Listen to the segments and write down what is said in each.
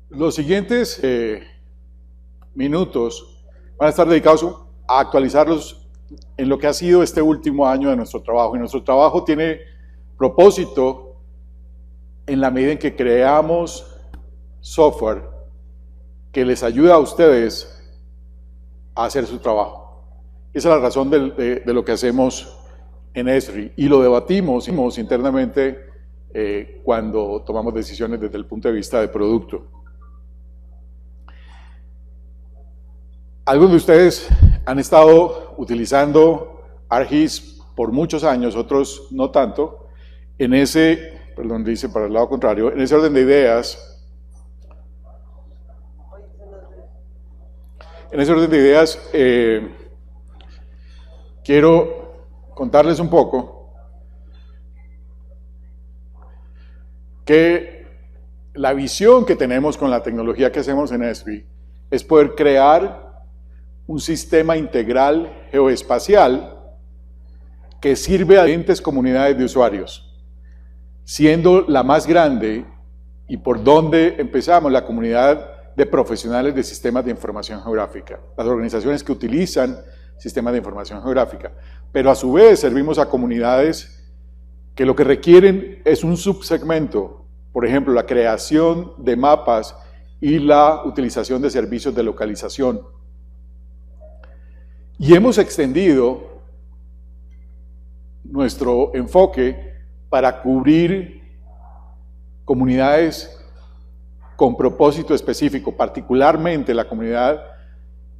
Los siguientes minutos van a estar dedicados a actualizarlos en lo que ha sido este último año de nuestro trabajo. Y nuestro trabajo tiene propósito en la medida en que creamos software que les ayuda a ustedes a hacer su trabajo. Esa es la razón de lo que hacemos en Esri y lo debatimos internamente cuando tomamos decisiones desde el punto de vista de producto. Algunos de ustedes han estado utilizando ArcGIS por muchos años, otros no tanto. En ese, perdón, dice para el lado contrario, en ese orden de ideas, quiero contarles un poco que la visión que tenemos con la tecnología que hacemos en Esri es poder crear un sistema integral geoespacial que sirve a diferentes comunidades de usuarios, siendo la más grande y por donde empezamos la comunidad de profesionales de sistemas de información geográfica, las organizaciones que utilizan sistemas de información geográfica, pero a su vez servimos a comunidades que lo que requieren es un subsegmento, por ejemplo, la creación de mapas y la utilización de servicios de localización. Y hemos extendido nuestro enfoque para cubrir comunidades con propósito específico, particularmente la comunidad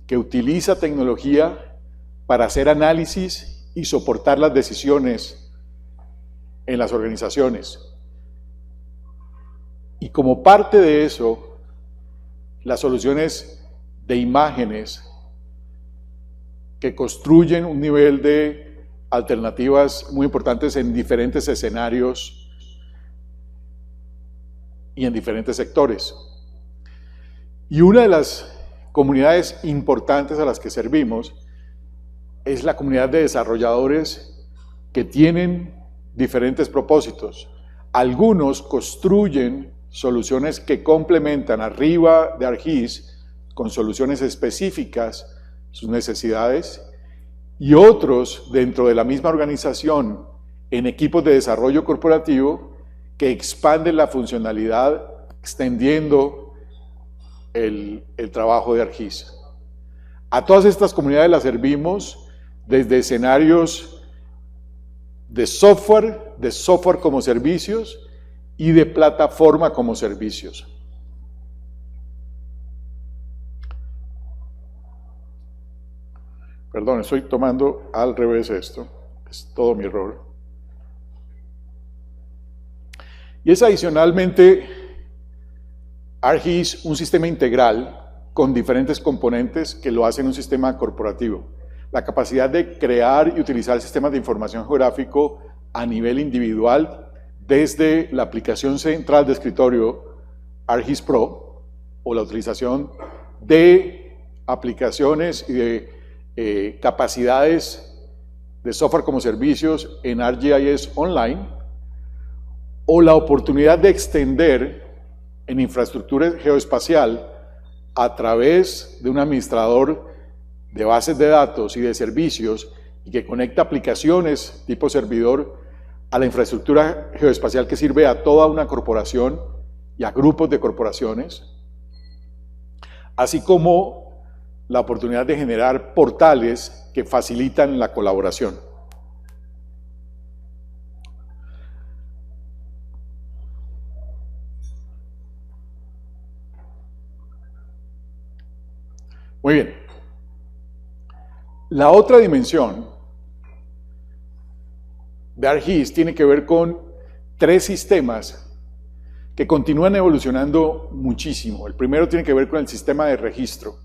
que utiliza tecnología para hacer análisis y soportar las decisiones en las organizaciones. Y como parte de eso, las soluciones de imágenes que construyen un nivel de alternativas muy importantes en diferentes escenarios y en diferentes sectores. Y una de las comunidades importantes a las que servimos es la comunidad de desarrolladores que tienen diferentes propósitos. Algunos construyen soluciones que complementan arriba de ArcGIS con soluciones específicas sus necesidades, y otros dentro de la misma organización en equipos de desarrollo corporativo que expanden la funcionalidad extendiendo el trabajo de ArcGIS. A todas estas comunidades las servimos desde escenarios de software como servicios y de plataforma como servicios. Perdón, estoy tomando al revés esto, es todo mi error. Y es adicionalmente ArcGIS un sistema integral con diferentes componentes que lo hacen un sistema corporativo. La capacidad de crear y utilizar sistemas de información geográfico a nivel individual desde la aplicación central de escritorio ArcGIS Pro o la utilización de aplicaciones y de capacidades de software como servicios en ArcGIS Online, o la oportunidad de extender en infraestructura geoespacial a través de un administrador de bases de datos y de servicios y que conecta aplicaciones tipo servidor a la infraestructura geoespacial que sirve a toda una corporación y a grupos de corporaciones, así como la oportunidad de generar portales que facilitan la colaboración. Muy bien. La otra dimensión de ArcGIS tiene que ver con tres sistemas que continúan evolucionando muchísimo. El primero tiene que ver con el sistema de registro.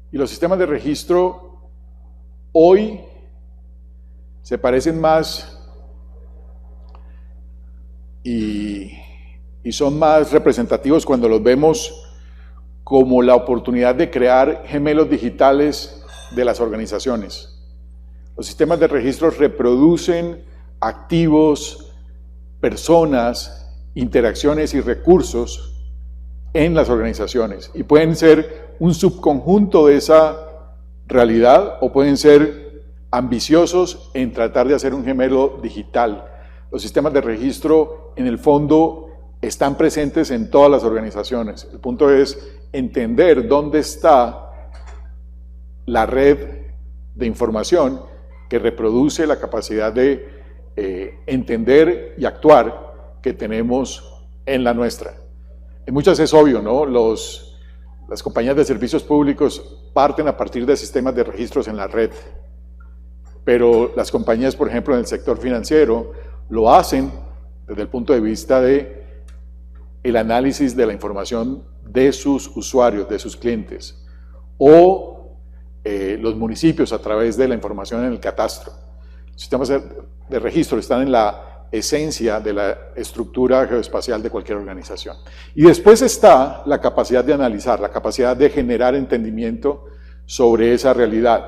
Y los sistemas de registro hoy se parecen más y son más representativos cuando los vemos como la oportunidad de crear gemelos digitales de las organizaciones. Los sistemas de registro reproducen activos, personas, interacciones y recursos en las organizaciones y pueden ser un subconjunto de esa realidad o pueden ser ambiciosos en tratar de hacer un gemelo digital. Los sistemas de registro, en el fondo, están presentes en todas las organizaciones. El punto es entender dónde está la red de información que reproduce la capacidad de entender y actuar que tenemos en la nuestra. En muchas es obvio, ¿no? Las compañías de servicios públicos parten a partir de sistemas de registros en la red, pero las compañías, por ejemplo, en el sector financiero, lo hacen desde el punto de vista de el análisis de la información de sus usuarios, de sus clientes, o los municipios a través de la información en el catastro. Los sistemas de registro están en la esencia de la estructura geoespacial de cualquier organización. Y después está la capacidad de analizar, la capacidad de generar entendimiento sobre esa realidad.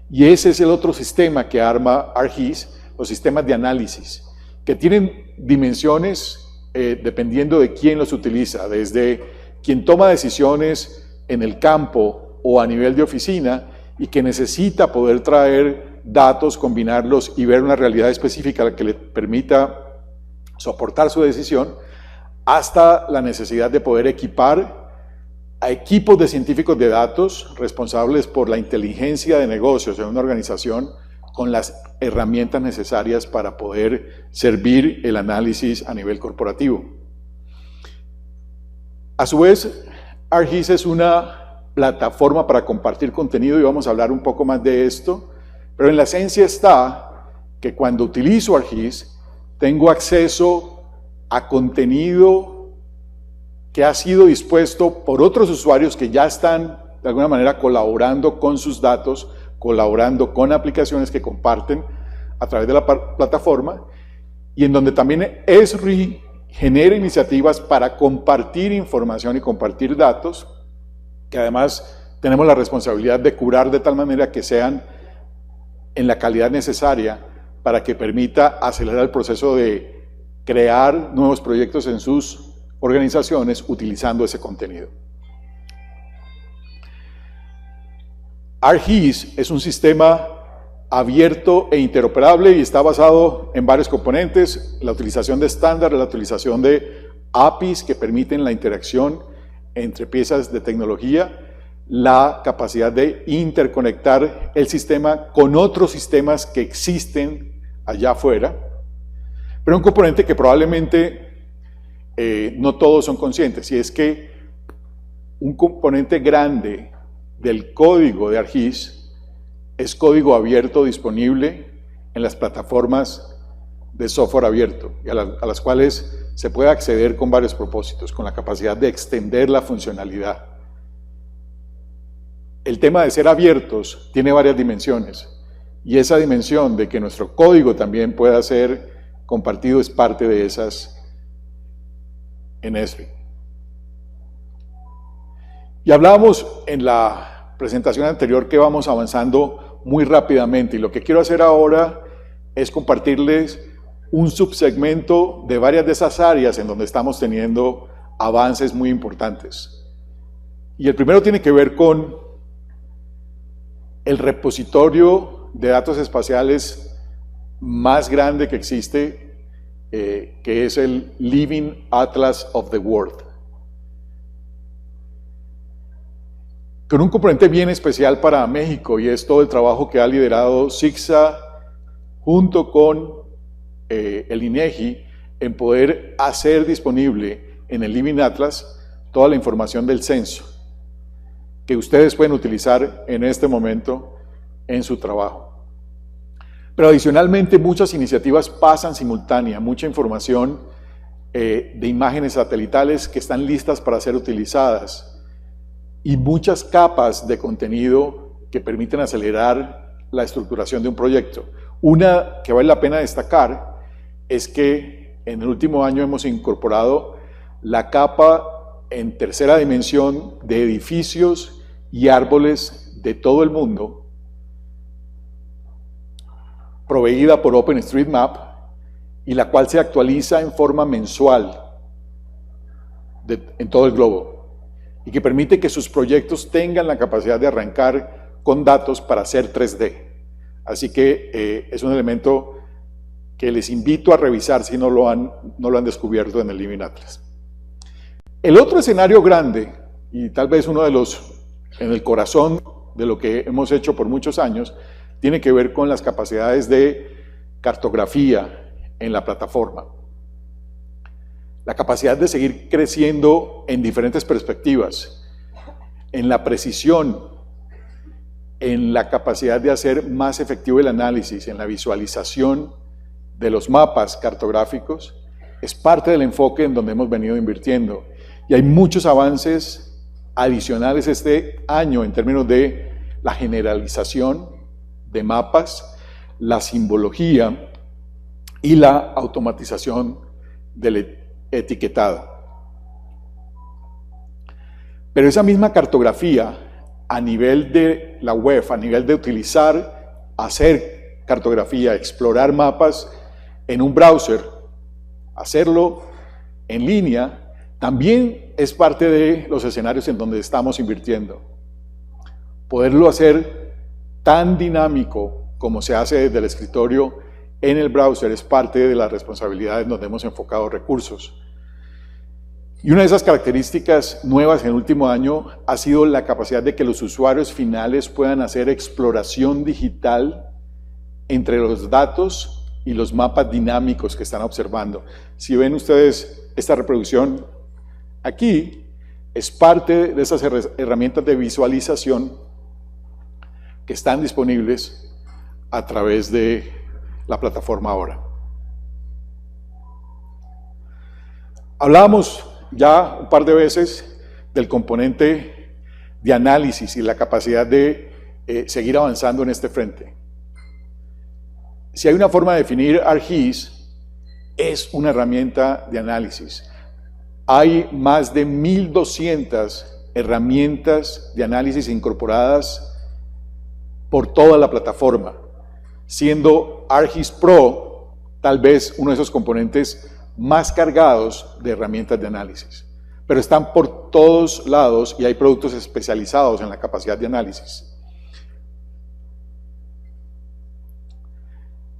Y ese es el otro sistema que arma ArcGIS, los sistemas de análisis, que tienen dimensiones dependiendo de quién los utiliza, desde quien toma decisiones en el campo o a nivel de oficina y que necesita poder traer datos, combinarlos y ver una realidad específica que le permita soportar su decisión, hasta la necesidad de poder equipar a equipos de científicos de datos responsables por la inteligencia de negocios en una organización con las herramientas necesarias para poder servir el análisis a nivel corporativo. A su vez, ArcGIS es una plataforma para compartir contenido y vamos a hablar un poco más de esto, pero en la esencia está que cuando utilizo ArcGIS tengo acceso a contenido que ha sido dispuesto por otros usuarios que ya están de alguna manera colaborando con sus datos, colaborando con aplicaciones que comparten a través de la plataforma y en donde también Esri genera iniciativas para compartir información y compartir datos que además tenemos la responsabilidad de curar de tal manera que sean en la calidad necesaria para que permita acelerar el proceso de crear nuevos proyectos en sus organizaciones utilizando ese contenido. ArcGIS es un sistema abierto e interoperable y está basado en varios componentes: la utilización de estándares, la utilización de APIs que permiten la interacción entre piezas de tecnología, la capacidad de interconectar el sistema con otros sistemas que existen allá afuera, pero un componente que probablemente no todos son conscientes, y es que un componente grande del código de ArcGIS es código abierto disponible en las plataformas de software abierto, y a las cuales se puede acceder con varios propósitos, con la capacidad de extender la funcionalidad. El tema de ser abiertos tiene varias dimensiones, y esa dimensión de que nuestro código también pueda ser compartido es parte de esas en Esri. Y hablábamos en la presentación anterior que vamos avanzando muy rápidamente, y lo que quiero hacer ahora es compartirles un subsegmento de varias de esas áreas en donde estamos teniendo avances muy importantes. Y el primero tiene que ver con el repositorio de datos espaciales más grande que existe, que es el Living Atlas of the World. Con un componente bien especial para México, y es todo el trabajo que ha liderado CICSA junto con el INEGI en poder hacer disponible en el Living Atlas toda la información del censo que ustedes pueden utilizar en este momento en su trabajo. Pero adicionalmente muchas iniciativas pasan simultánea, mucha información de imágenes satelitales que están listas para ser utilizadas y muchas capas de contenido que permiten acelerar la estructuración de un proyecto. Una que vale la pena destacar es que en el último año hemos incorporado la capa en tercera dimensión de edificios y árboles de todo el mundo, proveída por OpenStreetMap, y la cual se actualiza en forma mensual en todo el globo. y que permite que sus proyectos tengan la capacidad de arrancar con datos para hacer 3D. Así que es un elemento que les invito a revisar si no lo han descubierto en el Living Atlas. El otro escenario grande, y tal vez uno de los en el corazón de lo que hemos hecho por muchos años, tiene que ver con las capacidades de cartografía en la plataforma. La capacidad de seguir creciendo en diferentes perspectivas, en la precisión, en la capacidad de hacer más efectivo el análisis, en la visualización de los mapas cartográficos, es parte del enfoque en donde hemos venido invirtiendo. Y hay muchos avances adicionales este año en términos de la generalización de mapas, la simbología y la automatización del etiquetado. Pero esa misma cartografía a nivel de la web, a nivel de hacer cartografía, explorar mapas en un browser, hacerlo en línea, también es parte de los escenarios en donde estamos invirtiendo. Poderlo hacer tan dinámico como se hace desde el escritorio en el browser es parte de las responsabilidades donde hemos enfocado recursos. Y una de esas características nuevas en el último año ha sido la capacidad de que los usuarios finales puedan hacer exploración digital entre los datos y los mapas dinámicos que están observando. Si ven ustedes esta reproducción aquí, es parte de esas herramientas de visualización que están disponibles a través de la plataforma ahora. Hablábamos ya un par de veces del componente de análisis y la capacidad de seguir avanzando en este frente. Si hay una forma de definir ArcGIS, es una herramienta de análisis. Hay más de 1,200 herramientas de análisis incorporadas por toda la plataforma, siendo ArcGIS Pro tal vez uno de esos componentes más cargados de herramientas de análisis. Pero están por todos lados y hay productos especializados en la capacidad de análisis.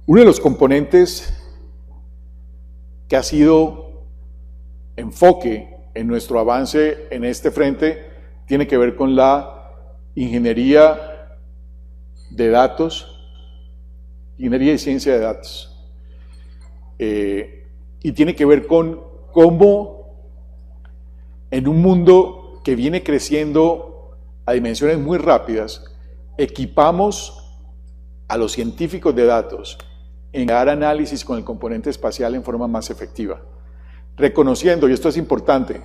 Uno de los componentes que ha sido enfoque en nuestro avance en este frente tiene que ver con la ingeniería de datos, ingeniería y ciencia de datos. Y tiene que ver con cómo en un mundo que viene creciendo a dimensiones muy rápidas, equipamos a los científicos de datos en dar análisis con el componente espacial en forma más efectiva. Reconociendo, y esto es importante,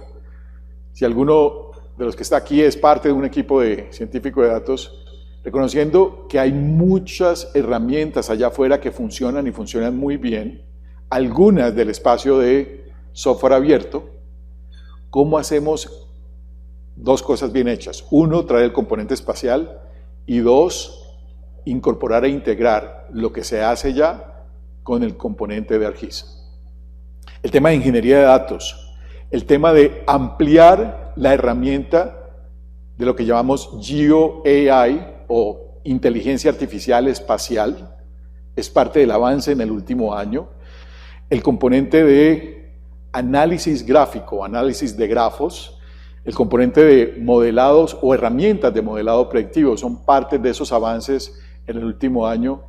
si alguno de los que está aquí es parte de un equipo de científicos de datos, reconociendo que hay muchas herramientas allá afuera que funcionan y funcionan muy bien, algunas del espacio de software abierto. ¿Cómo hacemos dos cosas bien hechas? Uno, traer el componente espacial, y dos, incorporar e integrar lo que se hace ya con el componente de ArcGIS. El tema de ingeniería de datos, el tema de ampliar la herramienta de lo que llamamos GeoAI o inteligencia artificial espacial, es parte del avance en el último año. El componente de análisis gráfico, análisis de grafos, el componente de modelados o herramientas de modelado predictivo son parte de esos avances en el último año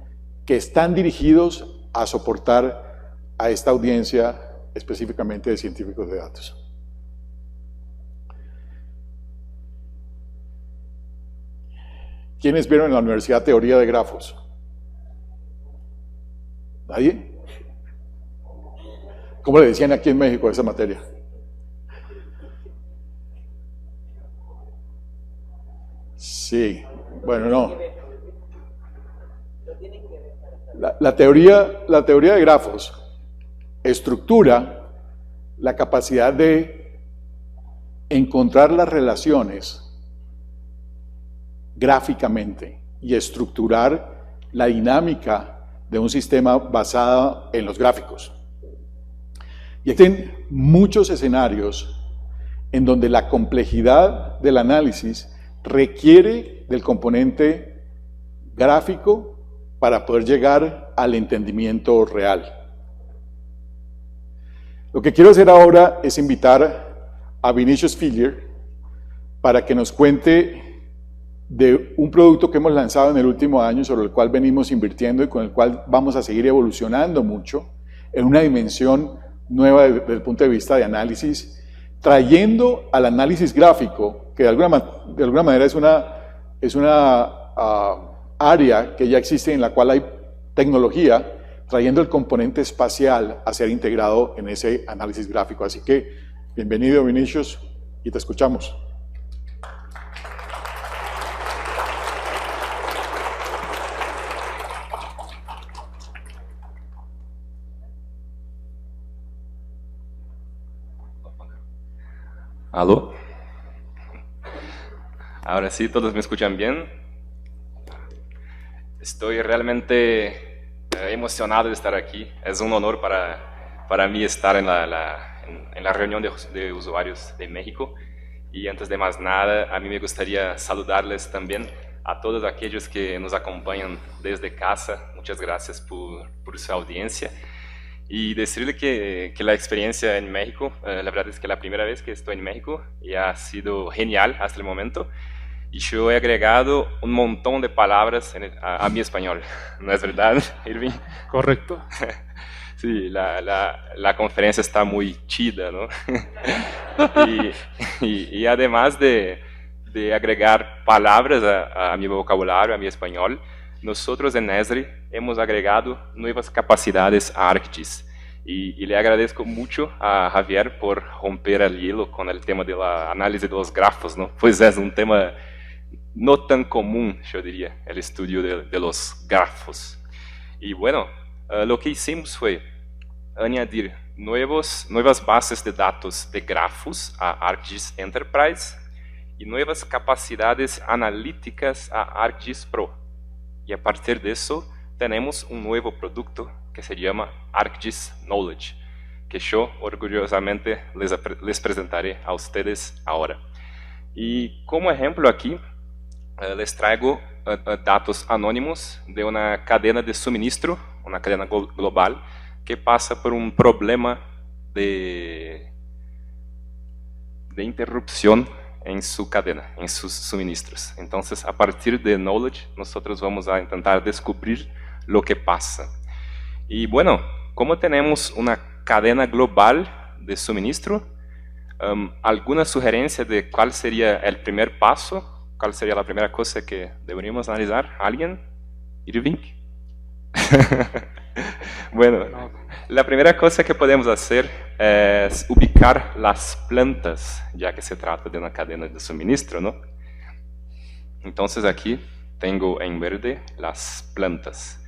que están dirigidos a soportar a esta audiencia específicamente de científicos de datos. ¿Quiénes vieron en la universidad teoría de grafos? ¿Nadie? ¿Cómo le decían aquí en México a esa materia? Sí, bueno, no. La teoría de grafos estructura la capacidad de encontrar las relaciones gráficamente y estructurar la dinámica de un sistema basada en los gráficos. Y existen muchos escenarios en donde la complejidad del análisis requiere del componente gráfico para poder llegar al entendimiento real. Lo que quiero hacer ahora es invitar a Vinicius Filler para que nos cuente de un producto que hemos lanzado en el último año, sobre el cual venimos invirtiendo y con el cual vamos a seguir evolucionando mucho, en una dimensión nueva desde el punto de vista de análisis, trayendo al análisis gráfico, que de alguna manera es una área que ya existe en la cual hay tecnología, trayendo el componente espacial a ser integrado en ese análisis gráfico. Así que, bienvenido Vinicius, y te escuchamos. ¿Aló? Ahora sí, ¿todos me escuchan bien? Estoy realmente emocionado de estar aquí. Es un honor para mí estar en la reunión de usuarios de México. Y antes de más nada, a mí me gustaría saludarles también a todos aquellos que nos acompañan desde casa. Muchas gracias por su audiencia. Y decirle que la experiencia en México, la verdad es que la primera vez que estoy en México y ha sido genial hasta el momento. Y yo he agregado un montón de palabras a mi español, ¿no es verdad, Irving? Correcto. Sí, la conferencia está muy chida, ¿no? y además de agregar palabras a mi vocabulario, a mi español, nosotros en Esri hemos agregado nuevas capacidades a ArcGIS. Y le agradezco mucho a Javier por romper el hielo con el tema de la análisis de los grafos, ¿no? Pues es un tema no tan común, yo diría, el estudio de los grafos. Y bueno, lo que hicimos fue añadir nuevas bases de datos de grafos a ArcGIS Enterprise y nuevas capacidades analíticas a ArcGIS Pro. Y a partir de eso, tenemos un nuevo producto que se llama ArcGIS Knowledge, que yo orgullosamente les presentaré a ustedes ahora. Y como ejemplo aquí, les traigo datos anónimos de una cadena de suministro, una cadena global, que pasa por un problema de interrupción en su cadena, en sus suministros. Entonces, a partir de Knowledge, nosotros vamos a intentar descubrir lo que pasa. Y bueno, como tenemos una cadena global de suministro, ¿alguna sugerencia de cuál sería el primer paso? ¿Cuál sería la primera cosa que deberíamos analizar? ¿Alguien? ¿Irving? Bueno, la primera cosa que podemos hacer es ubicar las plantas, ya que se trata de una cadena de suministro, ¿no? Entonces aquí tengo en verde las plantas.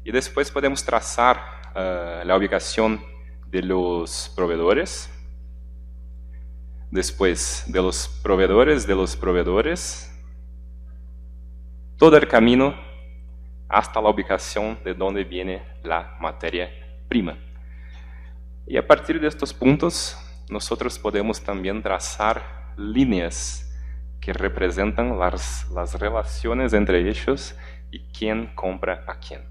Y después podemos trazar la ubicación de los proveedores. Después de los proveedores, todo el camino hasta la ubicación de donde viene la materia prima. Y a partir de estos puntos, nosotros podemos también trazar líneas que representan las relaciones entre ellos y quién compra a quién.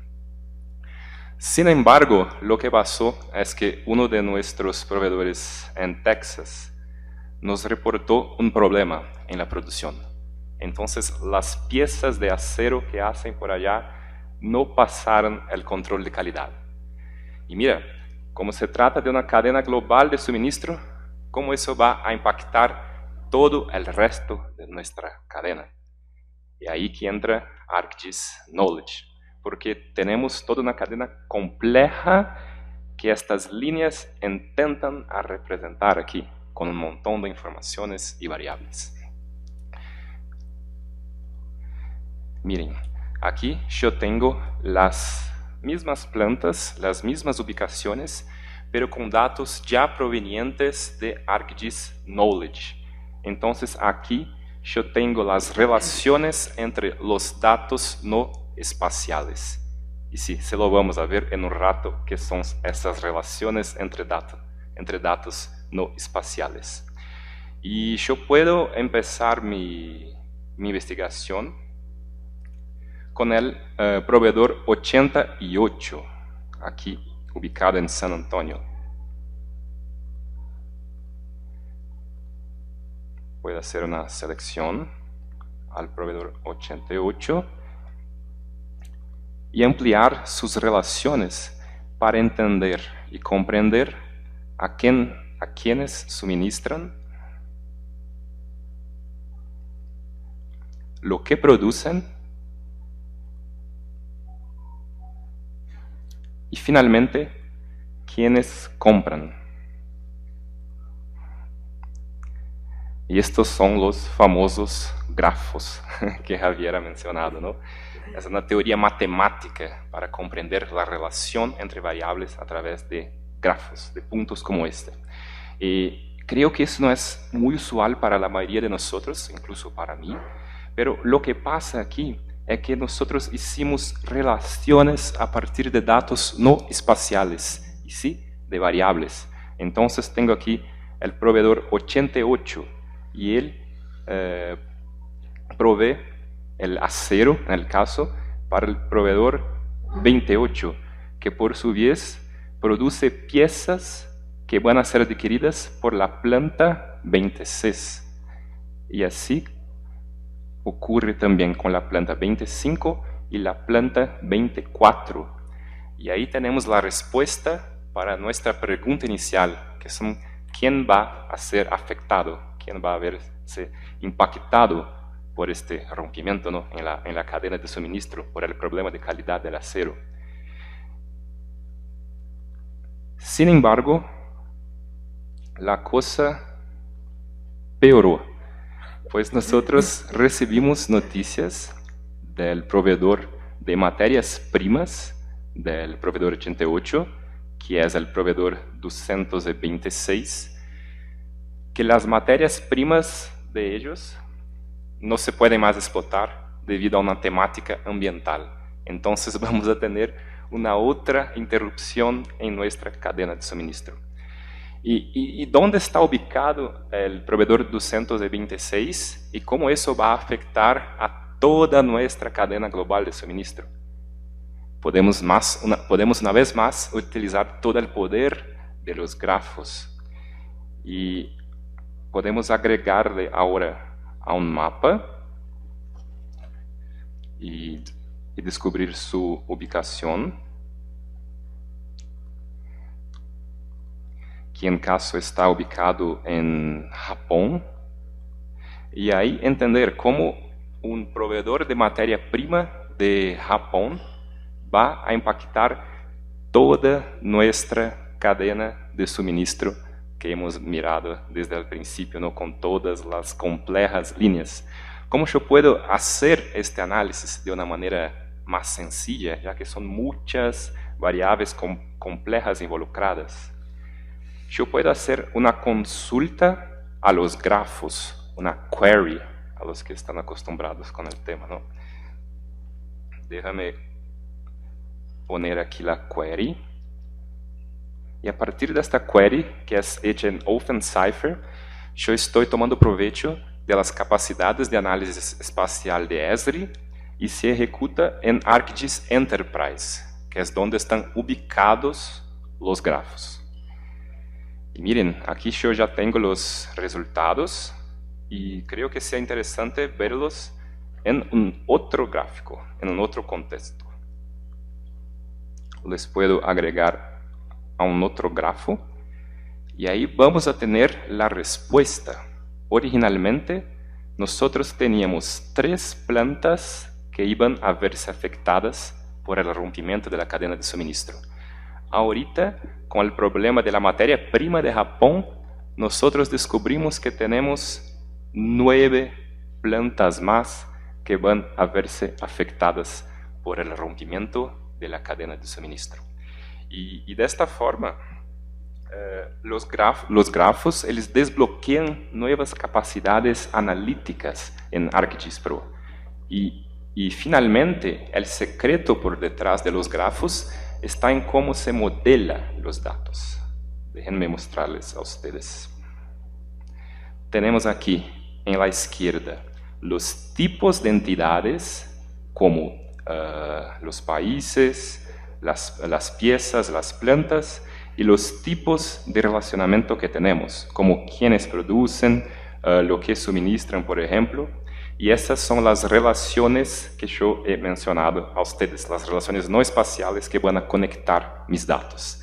Sin embargo, lo que pasó es que uno de nuestros proveedores en Texas nos reportó un problema en la producción. Entonces, las piezas de acero que hacen por allá no pasaron el control de calidad. Y mira, como se trata de una cadena global de suministro, ¿cómo eso va a impactar todo el resto de nuestra cadena? Y ahí que entra ArcGIS Knowledge, porque tenemos toda una cadena compleja que estas líneas intentan representar aquí, con un montón de informaciones y variables. Miren, aquí yo tengo las mismas plantas, las mismas ubicaciones, pero con datos ya provenientes de ArcGIS Knowledge. Entonces aquí yo tengo las relaciones entre los datos no espaciales. Y sí, se lo vamos a ver en un rato, que son estas relaciones entre datos no espaciales. Y yo puedo empezar mi investigación con el proveedor 88, aquí ubicado en San Antonio. Voy a hacer una selección al proveedor 88 y ampliar sus relaciones para entender y comprender a quienes suministran, lo que producen y finalmente quienes compran. Y estos son los famosos grafos que Javier ha mencionado, ¿no? Es una teoría matemática para comprender la relación entre variables a través de grafos, de puntos como este. Y creo que eso no es muy usual para la mayoría de nosotros, incluso para mí, pero lo que pasa aquí es que nosotros hicimos relaciones a partir de datos no espaciales, y sí de variables. Entonces tengo aquí el proveedor 88 y él provee el acero, en el caso, para el proveedor 28, que por su vez produce piezas que van a ser adquiridas por la planta 26. Y así ocurre también con la planta 25 y la planta 24. Y ahí tenemos la respuesta para nuestra pregunta inicial, que son quién va a ser afectado, quién va a verse impactado por este rompimiento, ¿no? en la cadena de suministro, por el problema de calidad del acero. Sin embargo, la cosa peoró, pues nosotros recibimos noticias del proveedor de materias primas, del proveedor 88, que es el proveedor 226, que las materias primas de ellos no se pueden más explotar debido a una temática ambiental. Entonces vamos a tener una otra interrupción en nuestra cadena de suministro. ¿Y dónde está ubicado el proveedor 226 y cómo eso va a afectar a toda nuestra cadena global de suministro? Podemos una vez más utilizar todo el poder de los grafos y podemos agregarle ahora a un mapa y descubrir su ubicación, que en caso está ubicado en Japón, y ahí entender cómo un proveedor de materia prima de Japón va a impactar toda nuestra cadena de suministro que hemos mirado desde el principio, ¿no? Con todas las complejas líneas. ¿Cómo yo puedo hacer este análisis de una manera más sencilla, ya que son muchas variables complejas involucradas? Yo puedo hacer una consulta a los grafos, una query, a los que están acostumbrados con el tema, ¿no? Déjame poner aquí la query. Y a partir de esta query, que es hecha en OpenCipher, yo estoy tomando provecho de las capacidades de análisis espacial de Esri y se ejecuta en ArcGIS Enterprise, que es donde están ubicados los grafos. Y miren, aquí yo ya tengo los resultados y creo que sea interesante verlos en un otro gráfico, en un otro contexto. Les puedo agregar a un otro grafo y ahí vamos a tener la respuesta. Originalmente nosotros teníamos 3 plantas que iban a verse afectadas por el rompimiento de la cadena de suministro. Ahorita, con el problema de la materia prima de Japón, nosotros descubrimos que tenemos 9 plantas más que van a verse afectadas por el rompimiento de la cadena de suministro. Y de esta forma, los grafos ellos desbloquean nuevas capacidades analíticas en ArcGIS Pro. Y finalmente, el secreto por detrás de los grafos está en cómo se modela los datos. Déjenme mostrarles a ustedes. tenemos aquí, en la izquierda, los tipos de entidades, como los países, las piezas, las plantas, y los tipos de relacionamiento que tenemos, como quienes producen, lo que suministran, por ejemplo. Y estas son las relaciones que yo he mencionado a ustedes, las relaciones no espaciales que van a conectar mis datos.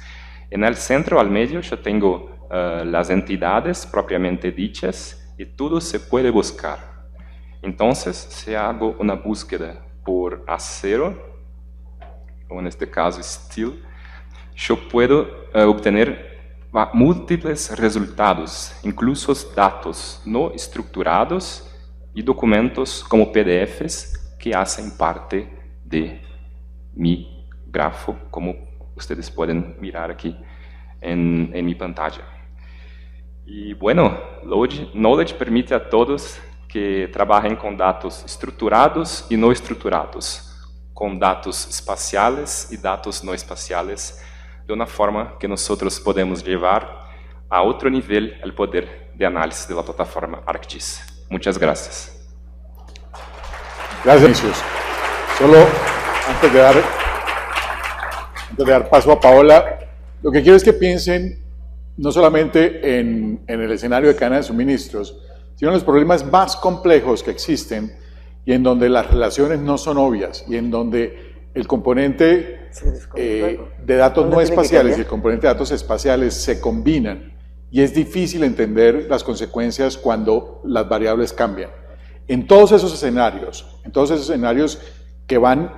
En el centro, al medio, yo tengo las entidades propiamente dichas y todo se puede buscar. Entonces, si hago una búsqueda por acero, o en este caso steel, yo puedo obtener múltiples resultados, incluso datos no estructurados y documentos como PDFs que hacen parte de mi grafo, como ustedes pueden mirar aquí en mi pantalla. Y bueno, Knowledge permite a todos que trabajen con datos estructurados y no estructurados, con datos espaciales y datos no espaciales, de una forma que nosotros podemos llevar a otro nivel el poder de análisis de la plataforma ArcGIS. Muchas gracias. Gracias, Vinicius. Solo antes de dar paso a Paola, lo que quiero es que piensen no solamente en el escenario de cadena de suministros, sino en los problemas más complejos que existen y en donde las relaciones no son obvias y en donde el componente de datos no espaciales y el componente de datos espaciales se combinan y es difícil entender las consecuencias cuando las variables cambian. En todos esos escenarios que van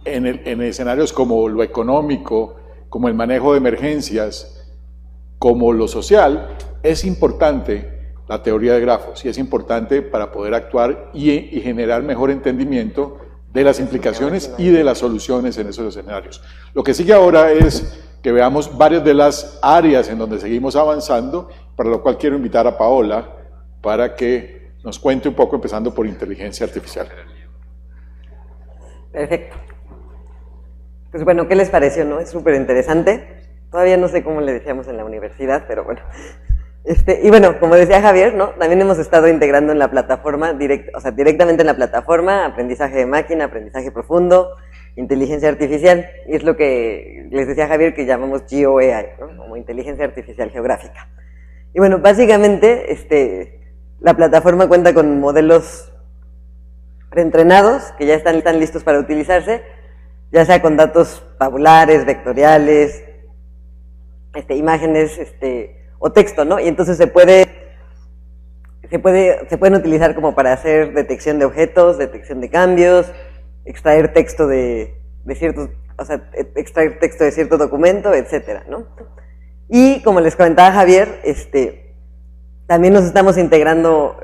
en escenarios como lo económico, como el manejo de emergencias, como lo social, es importante la teoría de grafos y es importante para poder actuar y generar mejor entendimiento de las implicaciones y de las soluciones en esos escenarios. Lo que sigue ahora es que veamos varias de las áreas en donde seguimos avanzando, para lo cual quiero invitar a Paola para que nos cuente un poco, empezando por inteligencia artificial. Perfecto. Pues bueno, ¿qué les pareció, no? Es súper interesante. Todavía no sé cómo le decíamos en la universidad, pero bueno. Y bueno, como decía Javier, ¿no? También hemos estado integrando en la plataforma, directamente en la plataforma, aprendizaje de máquina, aprendizaje profundo, inteligencia artificial, y es lo que les decía Javier que llamamos GeoAI, ¿no? Como inteligencia artificial geográfica. Y bueno, básicamente, la plataforma cuenta con modelos preentrenados que ya están listos para utilizarse, ya sea con datos tabulares, vectoriales, imágenes, o texto, ¿no? Y entonces se pueden utilizar como para hacer detección de objetos, detección de cambios, extraer texto de ciertos, extraer texto de cierto documento, etcétera, ¿no? Y como les comentaba Javier, también nos estamos integrando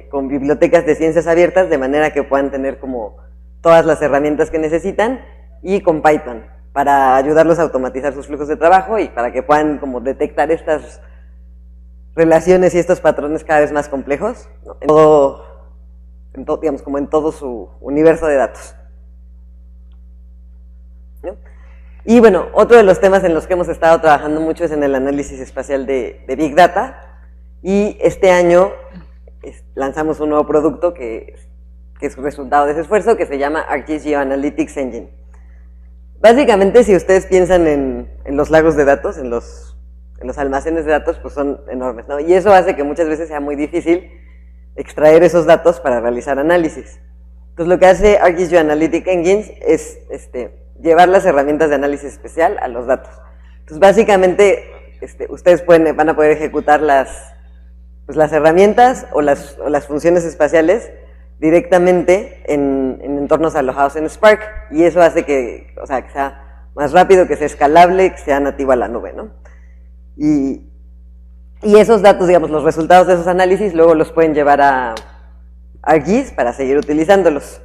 con bibliotecas de ciencias abiertas de manera que puedan tener como todas las herramientas que necesitan, y con Python para ayudarlos a automatizar sus flujos de trabajo y para que puedan como detectar estas relaciones y estos patrones cada vez más complejos, ¿no? Digamos, como en todo su universo de datos, ¿no? Y bueno, otro de los temas en los que hemos estado trabajando mucho es en el análisis espacial de Big Data, y este año lanzamos un nuevo producto que es resultado de ese esfuerzo, que se llama ArcGIS Geoanalytics Engine. Básicamente, si ustedes piensan en los lagos de datos, en los almacenes de datos, pues son enormes, ¿no? Y eso hace que muchas veces sea muy difícil extraer esos datos para realizar análisis. Entonces, lo que hace ArcGIS Geoanalytic Engines es llevar las herramientas de análisis especial a los datos. Entonces, básicamente, ustedes van a poder ejecutar las herramientas o las funciones espaciales directamente en entornos alojados en Spark, y eso hace que sea más rápido, que sea escalable, que sea nativo a la nube, ¿no? Y esos datos, digamos, los resultados de esos análisis, luego los pueden llevar a ArcGIS para seguir utilizándolos,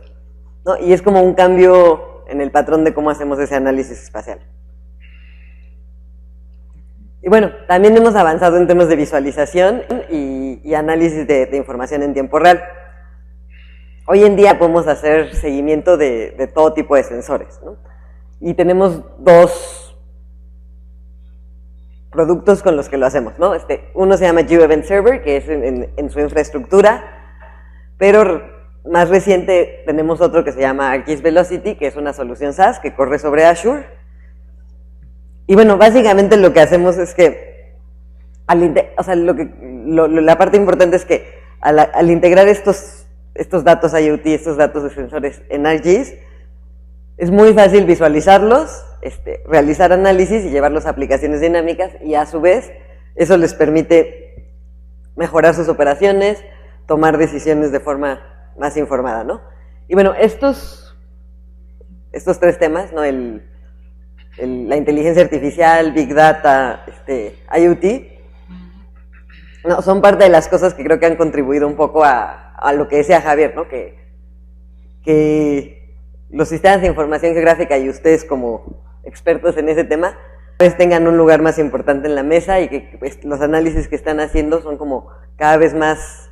¿no? Y es como un cambio en el patrón de cómo hacemos ese análisis espacial. Y bueno, también hemos avanzado en temas de visualización y análisis de información en tiempo real. Hoy en día podemos hacer seguimiento de todo tipo de sensores, ¿no? Y tenemos dos productos con los que lo hacemos, ¿no? Uno se llama GeoEvent Server, que es en su infraestructura, pero más reciente tenemos otro que se llama ArcGIS Velocity, que es una solución SaaS que corre sobre Azure. Y bueno, básicamente lo que hacemos es que, la parte importante es que al integrar estos datos IoT, estos datos de sensores en ArcGIS, es muy fácil visualizarlos, realizar análisis y llevarlos a aplicaciones dinámicas, y a su vez eso les permite mejorar sus operaciones, tomar decisiones de forma más informada, ¿no? Y bueno, estos tres temas, ¿no? La inteligencia artificial, Big Data, IoT, no, son parte de las cosas que creo que han contribuido un poco a lo que decía Javier, ¿no? Que los sistemas de información geográfica y ustedes como expertos en ese tema pues tengan un lugar más importante en la mesa, y que pues, los análisis que están haciendo son como cada vez más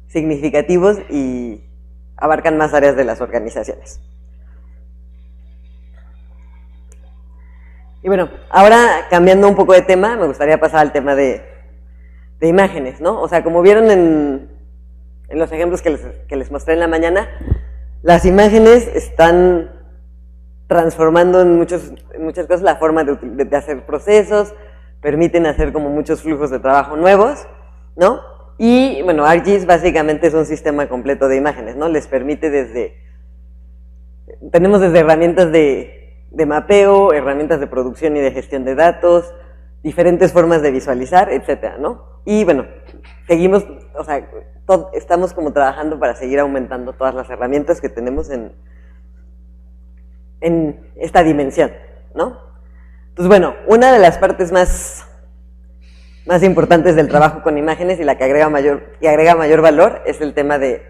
significativos y abarcan más áreas de las organizaciones. Y bueno, ahora cambiando un poco de tema, me gustaría pasar al tema de imágenes, ¿no? O sea, como vieron en los ejemplos que les mostré en la mañana, las imágenes están transformando en muchas cosas la forma de hacer procesos, permiten hacer como muchos flujos de trabajo nuevos, ¿no? Y bueno, ArcGIS básicamente es un sistema completo de imágenes, ¿no? Les permite tenemos desde herramientas de mapeo, herramientas de producción y de gestión de datos, diferentes formas de visualizar, etcétera, ¿no? Y bueno, seguimos, o sea, estamos como trabajando para seguir aumentando todas las herramientas que tenemos en esta dimensión, ¿no? Entonces, bueno, una de las partes más importantes del trabajo con imágenes y la que agrega mayor valor es el tema de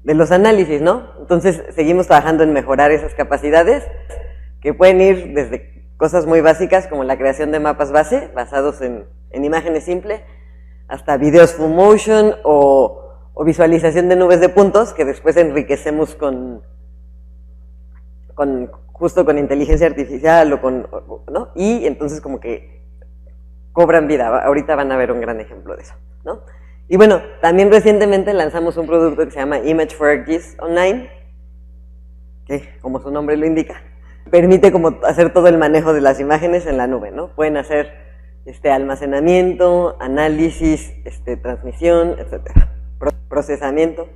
los análisis, ¿no? Entonces, seguimos trabajando en mejorar esas capacidades, que pueden ir desde cosas muy básicas como la creación de mapas base basados en imágenes simples, hasta videos full motion o visualización de nubes de puntos que después enriquecemos justo con inteligencia artificial ¿no? Y entonces como que cobran vida. Ahorita van a ver un gran ejemplo de eso, ¿no? Y bueno, también recientemente lanzamos un producto que se llama Image for ArcGIS Online, que como su nombre lo indica, permite como hacer todo el manejo de las imágenes en la nube, ¿no? Pueden hacer almacenamiento, análisis, transmisión, etcétera, procesamiento,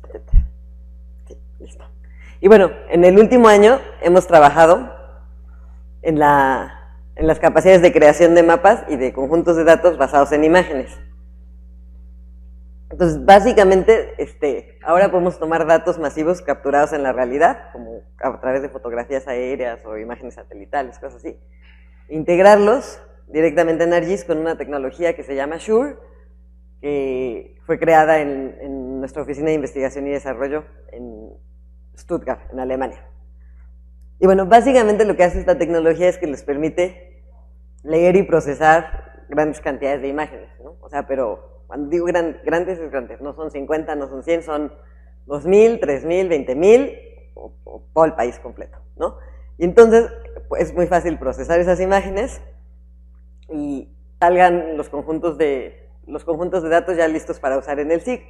etcétera. Sí, listo. Y bueno, en el último año hemos trabajado en las capacidades de creación de mapas y de conjuntos de datos basados en imágenes. Entonces, básicamente, ahora podemos tomar datos masivos capturados en la realidad, como a través de fotografías aéreas o imágenes satelitales, cosas así, integrarlos directamente en ArcGIS con una tecnología que se llama Azure, que fue creada en nuestra oficina de investigación y desarrollo en Stuttgart, en Alemania. Y bueno, básicamente lo que hace esta tecnología es que les permite leer y procesar grandes cantidades de imágenes, ¿no? O sea, pero cuando digo grandes es grandes, no son 50, no son 100, son 2.000, 3.000, 20.000 o todo el país completo, ¿no? Y entonces pues, es muy fácil procesar esas imágenes y salgan los conjuntos de datos ya listos para usar en el SIG.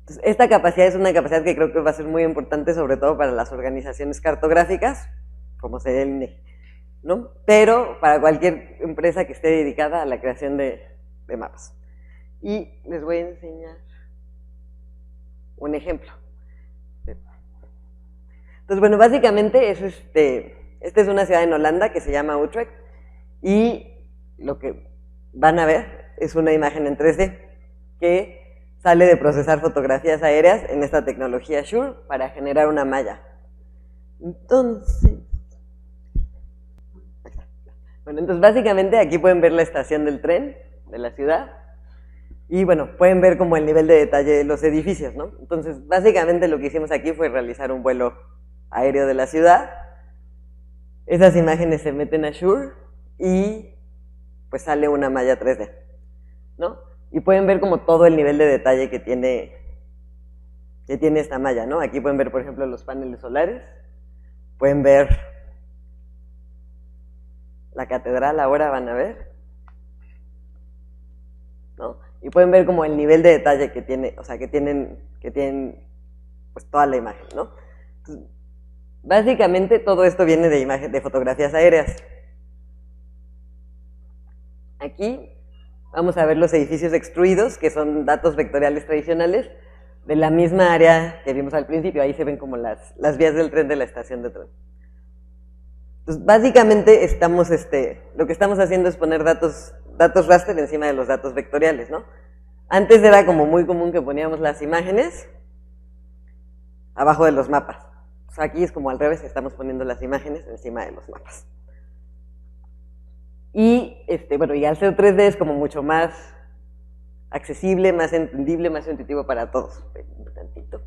Entonces, esta capacidad es una capacidad que creo que va a ser muy importante, sobre todo para las organizaciones cartográficas, como sería el INEGI, ¿no? Pero para cualquier empresa que esté dedicada a la creación de mapas. Y les voy a enseñar un ejemplo. Entonces, bueno, básicamente es esta es una ciudad en Holanda que se llama Utrecht, y lo que van a ver es una imagen en 3D que sale de procesar fotografías aéreas en esta tecnología Azure para generar una malla. Entonces, básicamente aquí pueden ver la estación del tren de la ciudad y bueno, pueden ver como el nivel de detalle de los edificios, ¿no? Entonces, básicamente lo que hicimos aquí fue realizar un vuelo aéreo de la ciudad. Esas imágenes se meten a Azure y pues sale una malla 3D, ¿no? Y pueden ver como todo el nivel de detalle que tiene esta malla, ¿no? Aquí pueden ver, por ejemplo, los paneles solares, pueden ver la catedral ahora, van a ver, ¿no? Y pueden ver como el nivel de detalle que tiene, o sea, que tienen pues toda la imagen, ¿no? Entonces, básicamente todo esto viene de fotografías aéreas. Aquí vamos a ver los edificios extruidos, que son datos vectoriales tradicionales de la misma área que vimos al principio. Ahí se ven como las vías del tren de la estación de tren. Entonces, básicamente lo que estamos haciendo es poner datos raster encima de los datos vectoriales, ¿no? Antes era como muy común que poníamos las imágenes abajo de los mapas. O sea, aquí es como al revés, estamos poniendo las imágenes encima de los mapas. Y, bueno, y al ser 3D es como mucho más accesible, más entendible, más intuitivo para todos. Un tantito.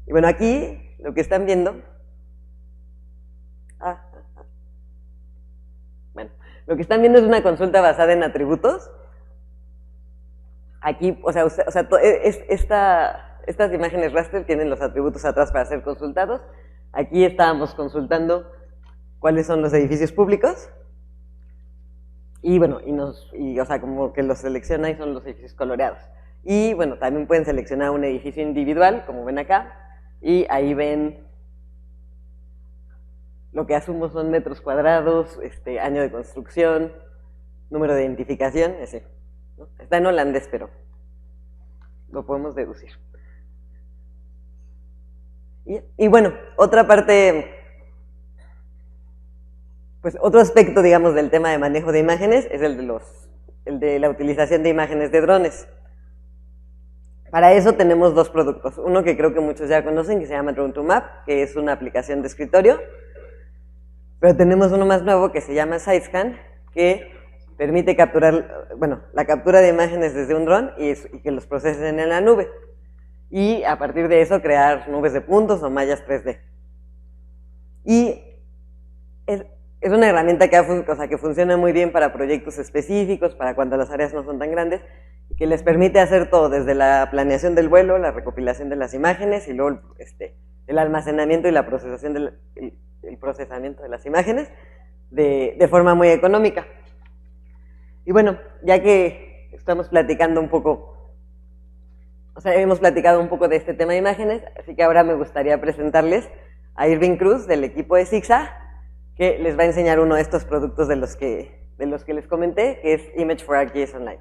Y bueno, aquí lo que están viendo... Bueno, lo que están viendo es una consulta basada en atributos. Aquí, estas imágenes raster tienen los atributos atrás para ser consultados. Aquí estábamos consultando cuáles son los edificios públicos. Y bueno, o sea, como que los selecciona y son los edificios coloreados. Y bueno, también pueden seleccionar un edificio individual, como ven acá, y ahí ven lo que asumo son metros cuadrados, año de construcción, número de identificación, ese, ¿no? Está en holandés, pero lo podemos deducir. Y bueno, otra parte, pues otro aspecto, digamos, del tema de manejo de imágenes es el de la utilización de imágenes de drones. Para eso tenemos dos productos. Uno que creo que muchos ya conocen, que se llama Drone2Map, que es una aplicación de escritorio. Pero tenemos uno más nuevo que se llama SideScan, que permite capturar, bueno, la captura de imágenes desde un dron y que los procesen en la nube. Y a partir de eso crear nubes de puntos o mallas 3D. Y es una herramienta que funciona muy bien para proyectos específicos, para cuando las áreas no son tan grandes, y que les permite hacer todo, desde la planeación del vuelo, la recopilación de las imágenes, y luego el almacenamiento y la procesación el procesamiento de las imágenes de forma muy económica. Y bueno, ya que estamos platicando un poco, o sea, hemos platicado un poco de este tema de imágenes, así que ahora me gustaría presentarles a Irving Cruz del equipo de Sixa, que les va a enseñar uno de estos productos de los que les comenté, que es Image for ArcGIS Online.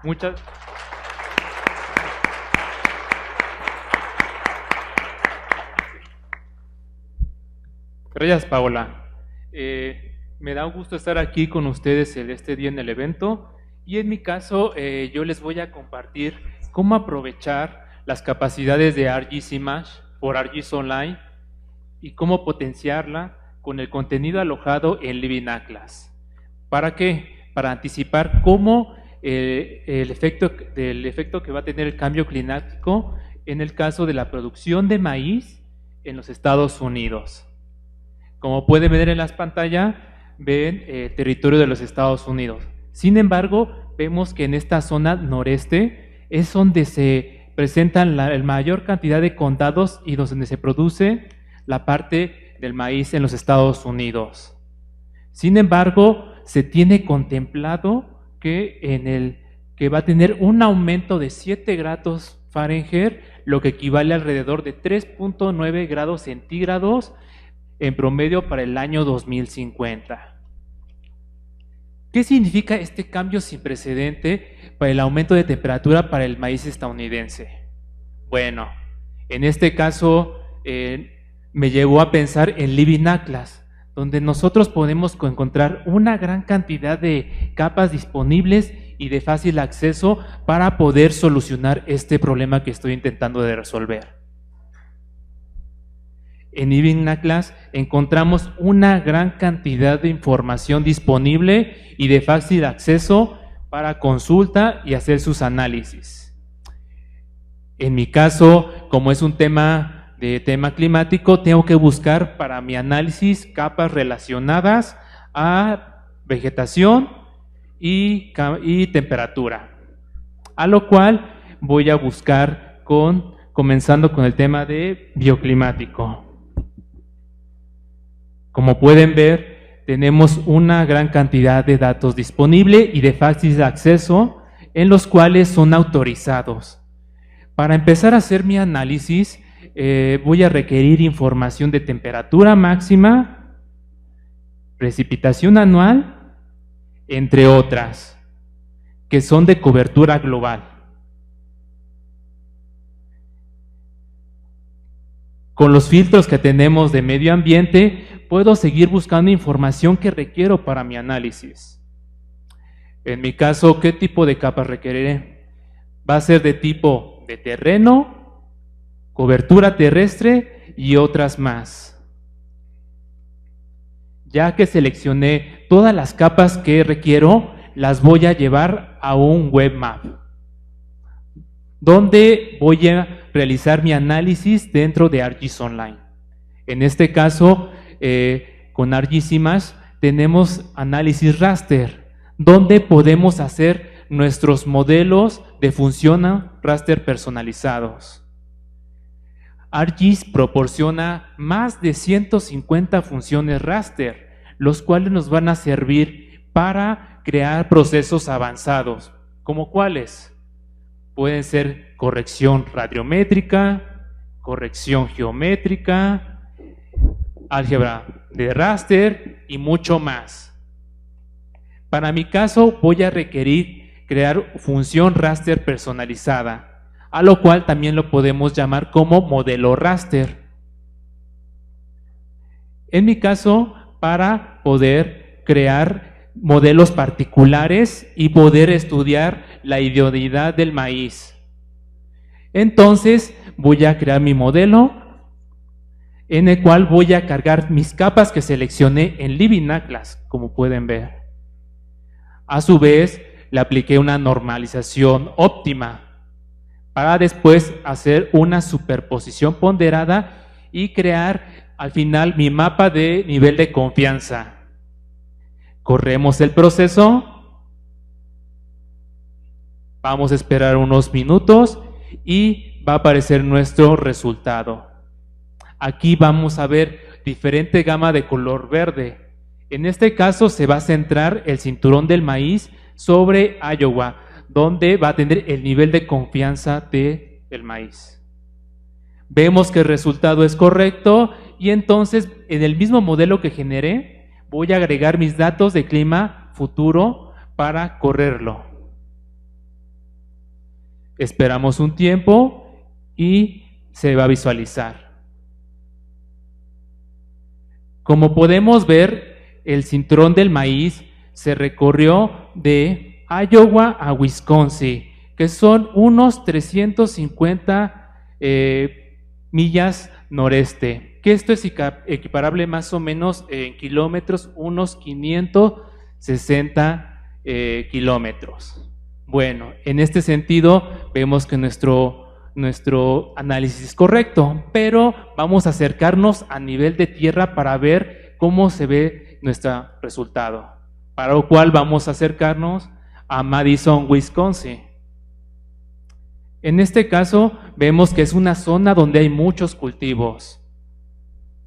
Muchas gracias, Paola. Me da un gusto estar aquí con ustedes este día en el evento, y en mi caso yo les voy a compartir cómo aprovechar las capacidades de ArcGIS Image por ArcGIS Online y cómo potenciarla con el contenido alojado en Living Atlas. ¿Para qué? Para anticipar cómo el efecto que va a tener el cambio climático en el caso de la producción de maíz en los Estados Unidos. Como pueden ver en las pantallas, ven territorio de los Estados Unidos. Sin embargo, vemos que en esta zona noreste es donde se presentan la mayor cantidad de condados y donde se produce la parte del maíz en los Estados Unidos. Sin embargo, se tiene contemplado que va a tener un aumento de 7 grados Fahrenheit, lo que equivale alrededor de 3.9 grados centígrados en promedio para el año 2050. ¿Qué significa este cambio sin precedente para el aumento de temperatura para el maíz estadounidense? Bueno, en este caso me llevó a pensar en Living Atlas, donde nosotros podemos encontrar una gran cantidad de capas disponibles y de fácil acceso para poder solucionar este problema que estoy intentando de resolver. En Living Atlas encontramos una gran cantidad de información disponible y de fácil acceso para consulta y hacer sus análisis. En mi caso, como es un tema climático, tengo que buscar para mi análisis capas relacionadas a vegetación y temperatura, a lo cual voy a buscar comenzando con el tema de bioclimático. Como pueden ver, tenemos una gran cantidad de datos disponible y de fácil acceso en los cuales son autorizados. Para empezar a hacer mi análisis, voy a requerir información de temperatura máxima, precipitación anual, entre otras, que son de cobertura global. Con los filtros que tenemos de medio ambiente, puedo seguir buscando información que requiero para mi análisis. En mi caso, ¿qué tipo de capas requeriré? Va a ser de tipo de terreno, cobertura terrestre y otras más. Ya que seleccioné todas las capas que requiero, las voy a llevar a un web map, donde voy a realizar mi análisis dentro de ArcGIS Online. En este caso, con ArcGIS Image tenemos análisis raster, donde podemos hacer nuestros modelos de función raster personalizados. ArcGIS proporciona más de 150 funciones raster, los cuales nos van a servir para crear procesos avanzados. ¿Como cuáles? Pueden ser corrección radiométrica, corrección geométrica, álgebra de raster y mucho más. Para mi caso voy a requerir crear función raster personalizada, a lo cual también lo podemos llamar como modelo raster. En mi caso, para poder crear modelos particulares y poder estudiar la idoneidad del maíz. Entonces voy a crear mi modelo en el cual voy a cargar mis capas que seleccioné en Living Atlas, como pueden ver. A su vez, le apliqué una normalización óptima para después hacer una superposición ponderada y crear al final mi mapa de nivel de confianza. Corremos el proceso, vamos a esperar unos minutos y va a aparecer nuestro resultado. Aquí vamos a ver diferente gama de color verde. En este caso se va a centrar el cinturón del maíz sobre Iowa, donde va a tener el nivel de confianza del maíz. Vemos que el resultado es correcto y entonces en el mismo modelo que generé, voy a agregar mis datos de clima futuro para correrlo. Esperamos un tiempo y se va a visualizar. Como podemos ver, el cinturón del maíz se recorrió de Iowa a Wisconsin, que son unos 350 millas noreste. Que esto es equiparable más o menos en kilómetros, unos 560 kilómetros. Bueno, en este sentido vemos que nuestro análisis es correcto, pero vamos a acercarnos a nivel de tierra para ver cómo se ve nuestro resultado, para lo cual vamos a acercarnos a Madison, Wisconsin. En este caso vemos que es una zona donde hay muchos cultivos.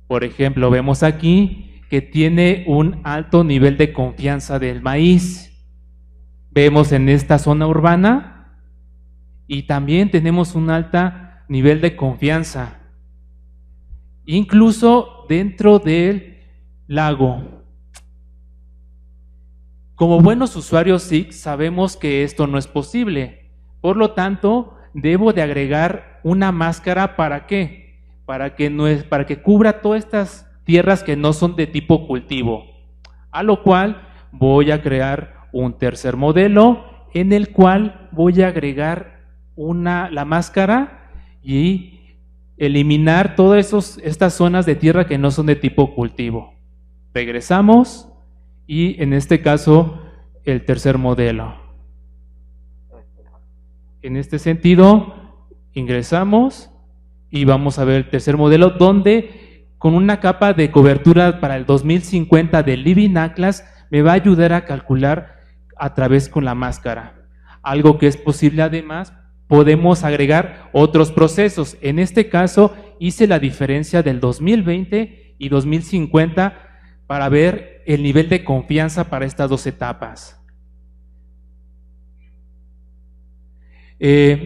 Por ejemplo, vemos aquí que tiene un alto nivel de confianza del maíz. Vemos en esta zona urbana y también tenemos un alto nivel de confianza, incluso dentro del lago. Como buenos usuarios SIG sabemos que esto no es posible, por lo tanto debo de agregar una máscara. ¿Para qué? Para que cubra todas estas tierras que no son de tipo cultivo, a lo cual voy a crear un tercer modelo en el cual voy a agregar la máscara y eliminar todas estas zonas de tierra que no son de tipo cultivo. Regresamos y en este caso el tercer modelo. En este sentido ingresamos y vamos a ver el tercer modelo, donde con una capa de cobertura para el 2050 de Living Atlas me va a ayudar a calcular a través con la máscara. Algo que es posible además, podemos agregar otros procesos. En este caso hice la diferencia del 2020 y 2050 para ver el nivel de confianza para estas dos etapas.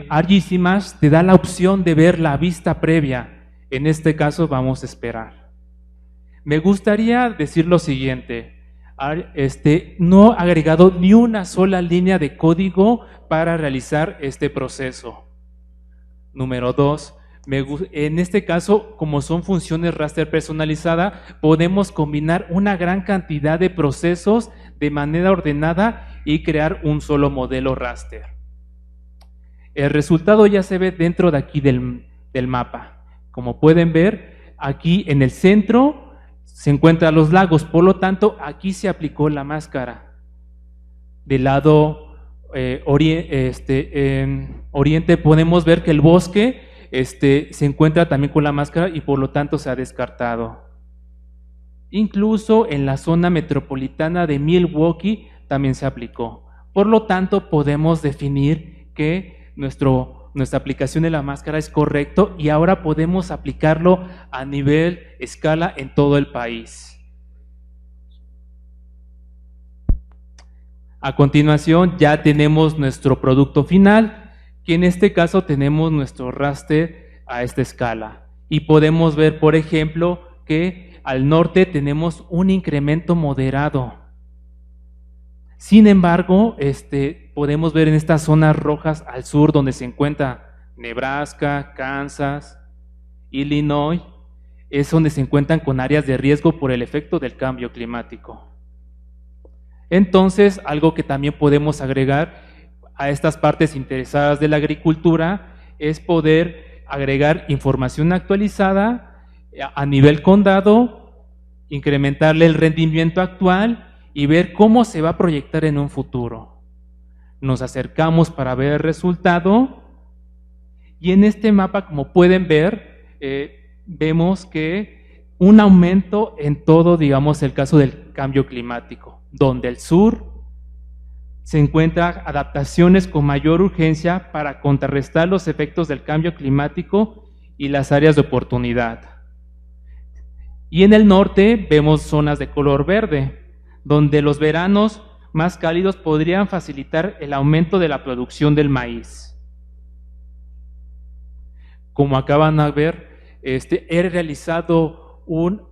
ArcGIS Image te da la opción de ver la vista previa. En este caso vamos a esperar. Me gustaría decir lo siguiente. No he agregado ni una sola línea de código para realizar este proceso. Número 2. En este caso, como son funciones raster personalizada, podemos combinar una gran cantidad de procesos de manera ordenada y crear un solo modelo raster. El resultado ya se ve dentro de aquí del mapa. Como pueden ver, aquí en el centro se encuentran los lagos, por lo tanto, aquí se aplicó la máscara. Del lado oriente podemos ver que el bosque se encuentra también con la máscara y por lo tanto se ha descartado. Incluso en la zona metropolitana de Milwaukee también se aplicó. Por lo tanto, podemos definir que nuestra aplicación de la máscara es correcto y ahora podemos aplicarlo a nivel escala en todo el país. A continuación ya tenemos nuestro producto final, que en este caso tenemos nuestro raster a esta escala. Y podemos ver, por ejemplo, que al norte tenemos un incremento moderado. Sin embargo, podemos ver en estas zonas rojas al sur, donde se encuentra Nebraska, Kansas, Illinois, es donde se encuentran con áreas de riesgo por el efecto del cambio climático. Entonces, algo que también podemos agregar a estas partes interesadas de la agricultura es poder agregar información actualizada a nivel condado, incrementarle el rendimiento actual y ver cómo se va a proyectar en un futuro. Nos acercamos para ver el resultado y en este mapa, como pueden ver, vemos que un aumento en todo, digamos, el caso del cambio climático, donde el sur se encuentran adaptaciones con mayor urgencia para contrarrestar los efectos del cambio climático y las áreas de oportunidad. Y en el norte vemos zonas de color verde, donde los veranos más cálidos podrían facilitar el aumento de la producción del maíz. Como acaban de ver, he realizado un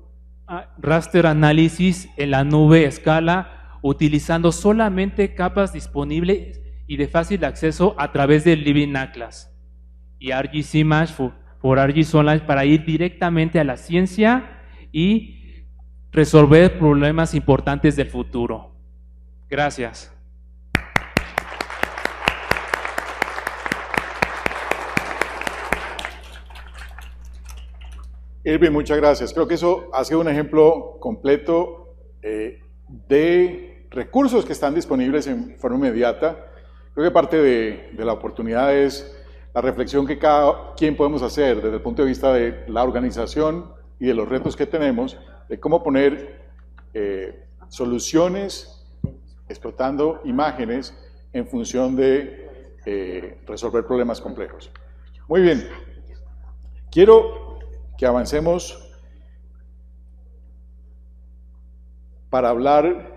raster análisis en la nube escala utilizando solamente capas disponibles y de fácil acceso a través del Living Atlas y ArcGIS Image por ArcGIS Online para ir directamente a la ciencia y resolver problemas importantes del futuro. Gracias. Irving, muchas gracias. Creo que eso ha sido un ejemplo completo de recursos que están disponibles en forma inmediata. Creo que parte de la oportunidad es la reflexión que cada quien podemos hacer desde el punto de vista de la organización y de los retos que tenemos, de cómo poner soluciones explotando imágenes en función de resolver problemas complejos. Muy bien, quiero que avancemos para hablar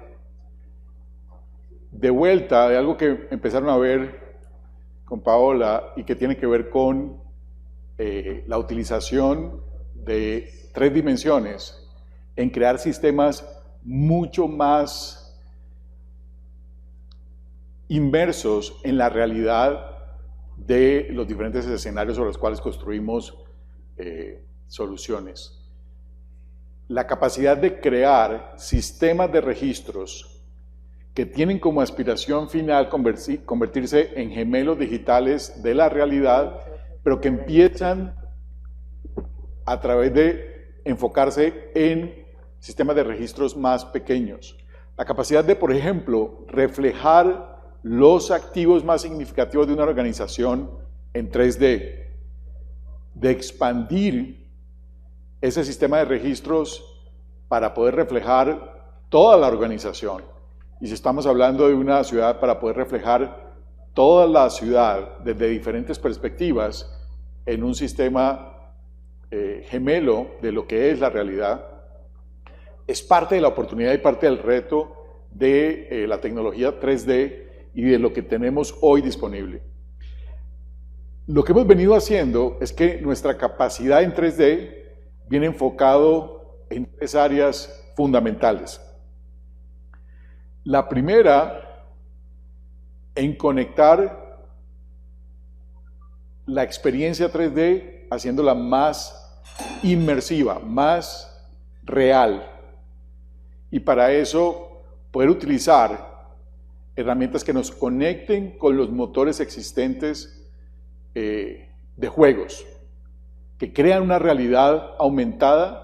de vuelta de algo que empezaron a ver con Paola y que tiene que ver con la utilización de 3 dimensiones en crear sistemas mucho más inmersos en la realidad de los diferentes escenarios sobre los cuales construimos soluciones. La capacidad de crear sistemas de registros que tienen como aspiración final convertirse en gemelos digitales de la realidad, pero que empiezan a través de enfocarse en sistemas de registros más pequeños. La capacidad de, por ejemplo, reflejar los activos más significativos de una organización en 3D, de expandir ese sistema de registros para poder reflejar toda la organización. Y si estamos hablando de una ciudad, para poder reflejar toda la ciudad desde diferentes perspectivas en un sistema gemelo de lo que es la realidad. es parte de la oportunidad y parte del reto de la tecnología 3D y de lo que tenemos hoy disponible. Lo que hemos venido haciendo es que nuestra capacidad en 3D viene enfocado en tres áreas fundamentales. La primera, en conectar la experiencia 3D haciéndola más inmersiva, más real. Y para eso poder utilizar herramientas que nos conecten con los motores existentes de juegos, que crean una realidad aumentada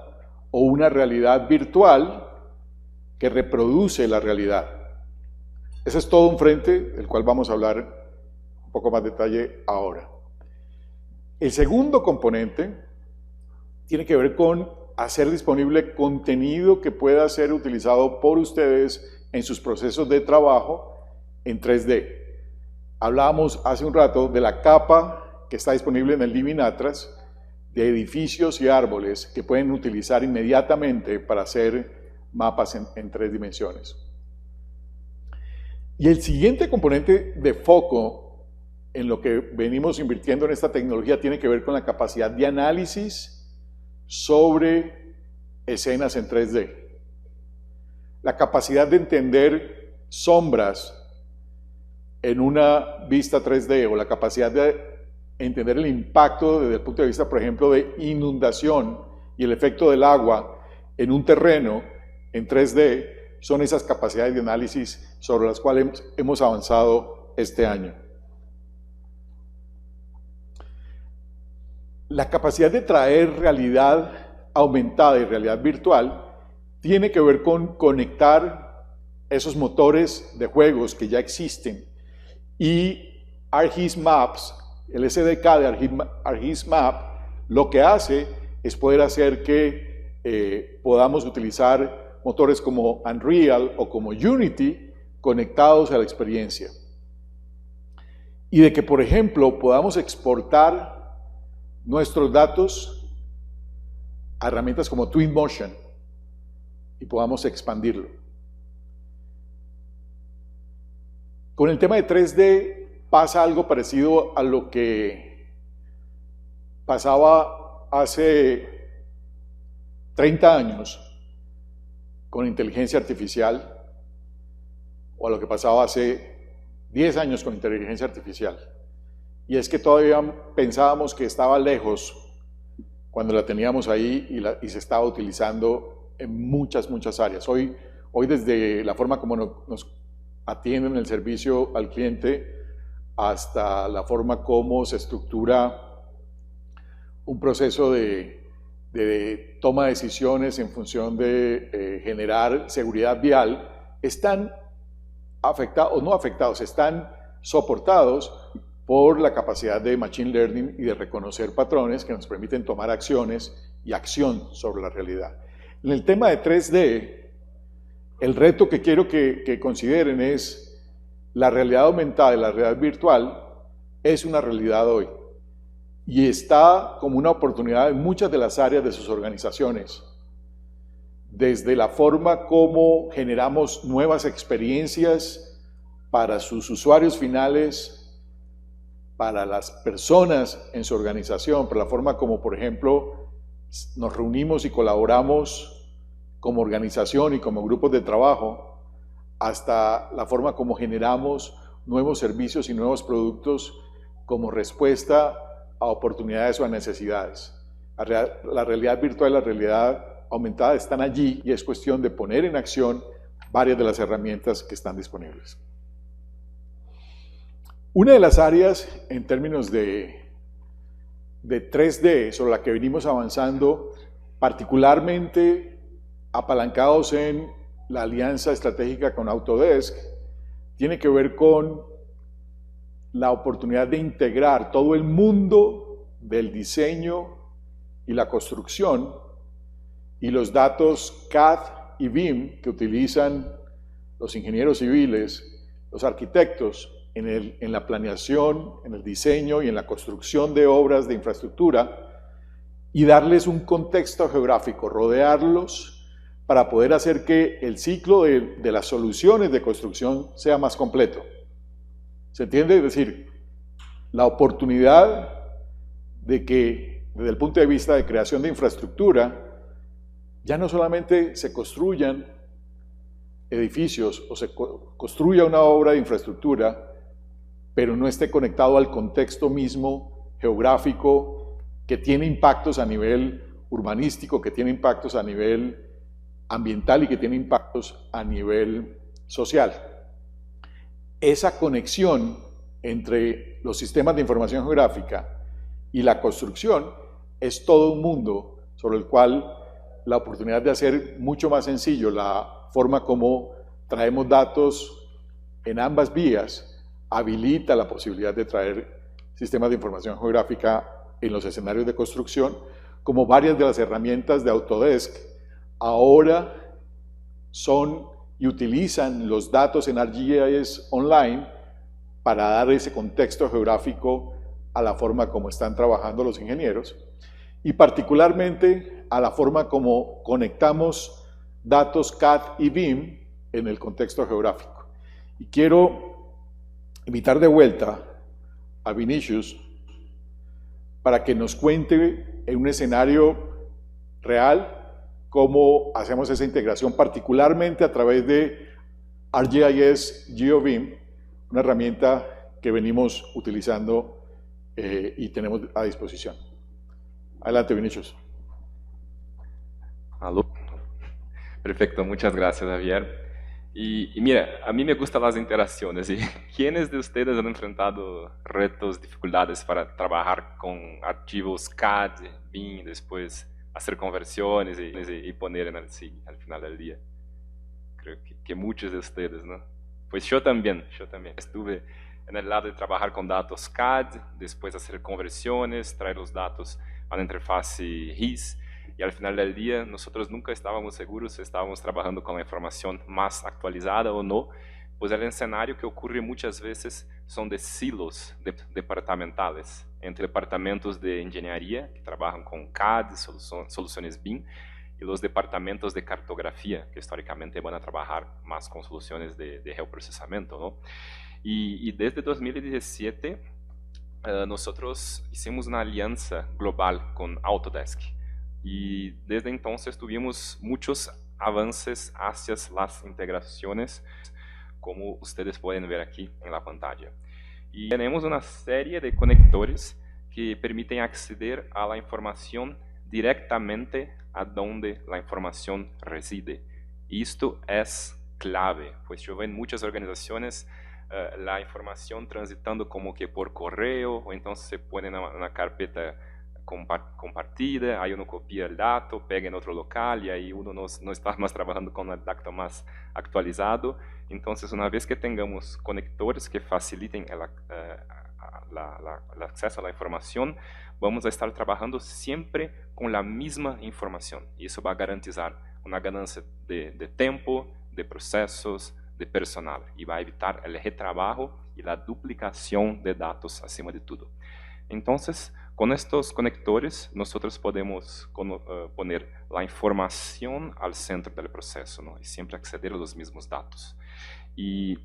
o una realidad virtual que reproduce la realidad. Ese es todo un frente del cual vamos a hablar un poco más detalle ahora. El segundo componente tiene que ver con hacer disponible contenido que pueda ser utilizado por ustedes en sus procesos de trabajo en 3D. Hablábamos hace un rato de la capa que está disponible en el Living Atlas, de edificios y árboles que pueden utilizar inmediatamente para hacer mapas en 3 dimensiones. Y el siguiente componente de foco en lo que venimos invirtiendo en esta tecnología tiene que ver con la capacidad de análisis sobre escenas en 3D. La capacidad de entender sombras en una vista 3D o la capacidad de entender el impacto desde el punto de vista, por ejemplo, de inundación y el efecto del agua en un terreno en 3D, son esas capacidades de análisis sobre las cuales hemos avanzado este año. La capacidad de traer realidad aumentada y realidad virtual tiene que ver con conectar esos motores de juegos que ya existen y ArcGIS Maps, el SDK de ArcGIS Map, lo que hace es poder hacer que podamos utilizar motores como Unreal o como Unity conectados a la experiencia. Y de que, por ejemplo, podamos exportar nuestros datos a herramientas como Twinmotion y podamos expandirlo. Con el tema de 3D pasa algo parecido a lo que pasaba hace 30 años con inteligencia artificial o a lo que pasaba hace 10 años con inteligencia artificial. Y es que todavía pensábamos que estaba lejos cuando la teníamos ahí y se estaba utilizando en muchas áreas. Hoy desde la forma como nos atienden el servicio al cliente hasta la forma como se estructura un proceso de toma de decisiones en función de generar seguridad vial, están afectados o no afectados, están soportados por la capacidad de Machine Learning y de reconocer patrones que nos permiten tomar acciones y acción sobre la realidad. En el tema de 3D, el reto que quiero que consideren es la realidad aumentada y la realidad virtual es una realidad hoy y está como una oportunidad en muchas de las áreas de sus organizaciones, desde la forma como generamos nuevas experiencias para sus usuarios finales, para las personas en su organización, por la forma como, por ejemplo, nos reunimos y colaboramos como organización y como grupos de trabajo, hasta la forma como generamos nuevos servicios y nuevos productos como respuesta a oportunidades o a necesidades. La realidad virtual y la realidad aumentada están allí y es cuestión de poner en acción varias de las herramientas que están disponibles. Una de las áreas en términos de 3D sobre la que venimos avanzando, particularmente apalancados en la alianza estratégica con Autodesk, tiene que ver con la oportunidad de integrar todo el mundo del diseño y la construcción y los datos CAD y BIM que utilizan los ingenieros civiles, los arquitectos en la planeación, en el diseño y en la construcción de obras de infraestructura y darles un contexto geográfico, rodearlos para poder hacer que el ciclo de las soluciones de construcción sea más completo. ¿Se entiende? Es decir, la oportunidad de que, desde el punto de vista de creación de infraestructura, ya no solamente se construyan edificios o se construya una obra de infraestructura, pero no esté conectado al contexto mismo geográfico que tiene impactos a nivel urbanístico, que tiene impactos a nivel ambiental y que tiene impactos a nivel social. Esa conexión entre los sistemas de información geográfica y la construcción es todo un mundo sobre el cual la oportunidad de hacer mucho más sencillo la forma como traemos datos en ambas vías habilita la posibilidad de traer sistemas de información geográfica en los escenarios de construcción, como varias de las herramientas de Autodesk ahora son y utilizan los datos en ArcGIS Online para dar ese contexto geográfico a la forma como están trabajando los ingenieros y particularmente a la forma como conectamos datos CAD y BIM en el contexto geográfico. Y quiero invitar de vuelta a Vinicius para que nos cuente en un escenario real cómo hacemos esa integración, particularmente a través de ArcGIS GeoBIM, una herramienta que venimos utilizando y tenemos a disposición. Adelante, Vinicius. Aló. Perfecto, muchas gracias, Javier. Y mira, a mí me gustan las interacciones. ¿Y quiénes de ustedes han enfrentado retos, dificultades para trabajar con archivos CAD, BIM, después hacer conversiones y poner en el SIG al final del día? Creo que muchos de ustedes, ¿no? Pues yo también estuve en el lado de trabajar con datos CAD, después hacer conversiones, traer los datos a la interfaz GIS, y al final del día nosotros nunca estábamos seguros si estábamos trabajando con la información más actualizada o no, pues el escenario que ocurre muchas veces son de silos departamentales, entre departamentos de ingeniería que trabajan con CAD, soluciones BIM, y los departamentos de cartografía, que históricamente van a trabajar más con soluciones de geoprocesamiento, ¿no? Y desde 2017 nosotros hicimos una alianza global con Autodesk, y desde entonces tuvimos muchos avances hacia las integraciones, como ustedes pueden ver aquí en la pantalla. Y tenemos una serie de conectores que permiten acceder a la información directamente a donde la información reside. Y esto es clave, pues yo veo en muchas organizaciones la información transitando como que por correo, o entonces se pone en una carpeta compartida, ahí uno copia el dato, pega en otro local y ahí uno no está más trabajando con el dato más actualizado. Entonces, una vez que tengamos conectores que faciliten el acceso a la información, vamos a estar trabajando siempre con la misma información, y eso va a garantizar una ganancia de tiempo, de procesos, de personal, y va a evitar el retrabajo y la duplicación de datos acima de todo. Entonces, con estos conectores, nosotros podemos poner la información al centro del proceso, ¿no? Y siempre acceder a los mismos datos. Y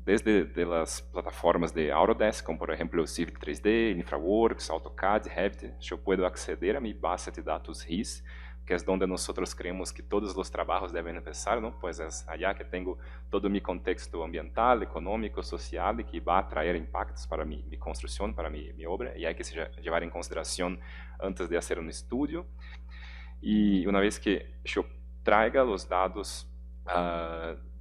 desde las plataformas de Autodesk, como por ejemplo Civil 3D, InfraWorks, AutoCAD, Revit, yo puedo acceder a mi base de datos GIS, que es donde nosotros creemos que todos los trabajos deben empezar, ¿no? Pues es allá que tengo todo mi contexto ambiental, económico, social, y que va a traer impactos para mi construcción, para mi obra, y hay que llevar en consideración antes de hacer un estudio. Y una vez que yo traiga los datos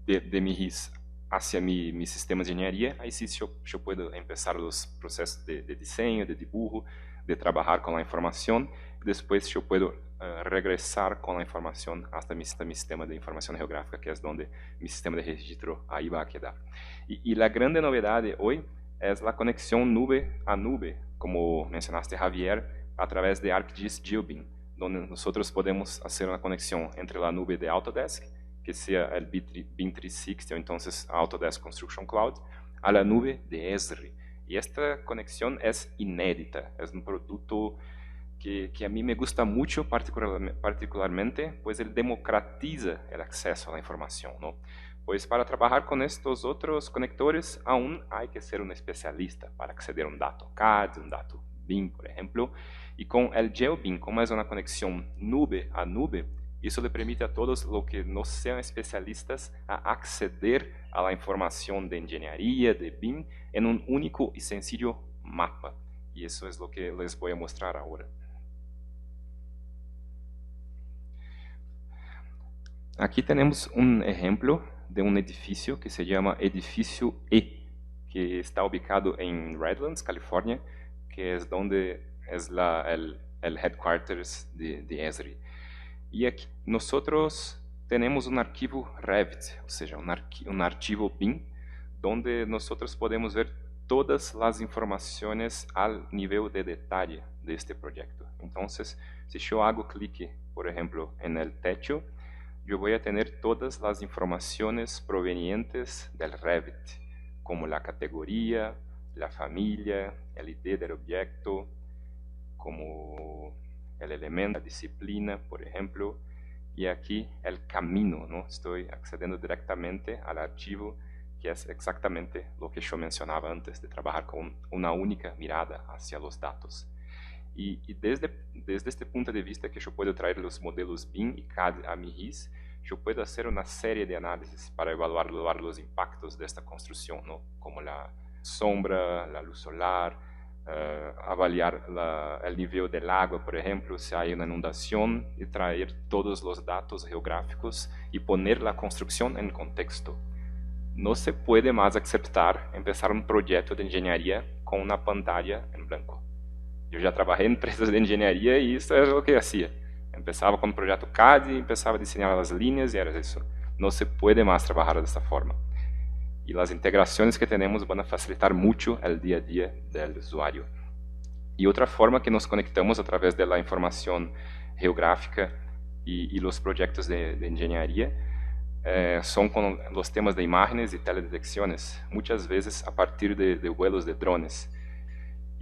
de mi GIS hacia mi sistema de ingeniería, ahí sí yo puedo empezar los procesos de diseño, de dibujo, de trabajar con la información. Después yo puedo regresar con la información hasta mi sistema de información geográfica, que es donde mi sistema de registro ahí va a quedar. Y la grande novedad de hoy es la conexión nube a nube, como mencionaste, Javier, a través de ArcGIS GeoBIM, donde nosotros podemos hacer una conexión entre la nube de Autodesk, que sea el BIM 360 o entonces Autodesk Construction Cloud, a la nube de Esri. Y esta conexión es inédita, es un producto que a mí me gusta mucho particularmente, pues él democratiza el acceso a la información, ¿no? Pues para trabajar con estos otros conectores aún hay que ser un especialista para acceder a un dato CAD, un dato BIM, por ejemplo. Y con el GeoBIM, como es una conexión nube a nube, eso le permite a todos los que no sean especialistas a acceder a la información de ingeniería, de BIM, en un único y sencillo mapa. Y eso es lo que les voy a mostrar ahora. Aquí tenemos un ejemplo de un edificio que se llama Edificio E, que está ubicado en Redlands, California, que es donde es el headquarters de Esri. Y aquí nosotros tenemos un archivo Revit, o sea, un archivo BIM, donde nosotros podemos ver todas las informaciones al nivel de detalle de este proyecto. Entonces, si yo hago clic, por ejemplo, en el techo, yo voy a tener todas las informaciones provenientes del Revit, como la categoría, la familia, el ID del objeto, como el elemento, la disciplina, por ejemplo, y aquí el camino, ¿no? Estoy accediendo directamente al archivo, que es exactamente lo que yo mencionaba antes, de trabajar con una única mirada hacia los datos. Y desde este punto de vista que yo puedo traer los modelos BIM y CAD a mi RIS, yo puedo hacer una serie de análisis para evaluar los impactos de esta construcción, ¿no? Como la sombra, la luz solar, avaliar el nivel del agua, por ejemplo, si hay una inundación, y traer todos los datos geográficos y poner la construcción en contexto. No se puede más aceptar empezar un proyecto de ingeniería con una pantalla en blanco. Yo ya trabajé en empresas de ingeniería y eso es lo que hacía. Empezaba con un proyecto CAD y empezaba a diseñar las líneas y era eso. No se puede más trabajar de esta forma. Y las integraciones que tenemos van a facilitar mucho el día a día del usuario. Y otra forma que nos conectamos a través de la información geográfica y los proyectos de ingeniería son con los temas de imágenes y teledetecciones, muchas veces a partir de vuelos de drones.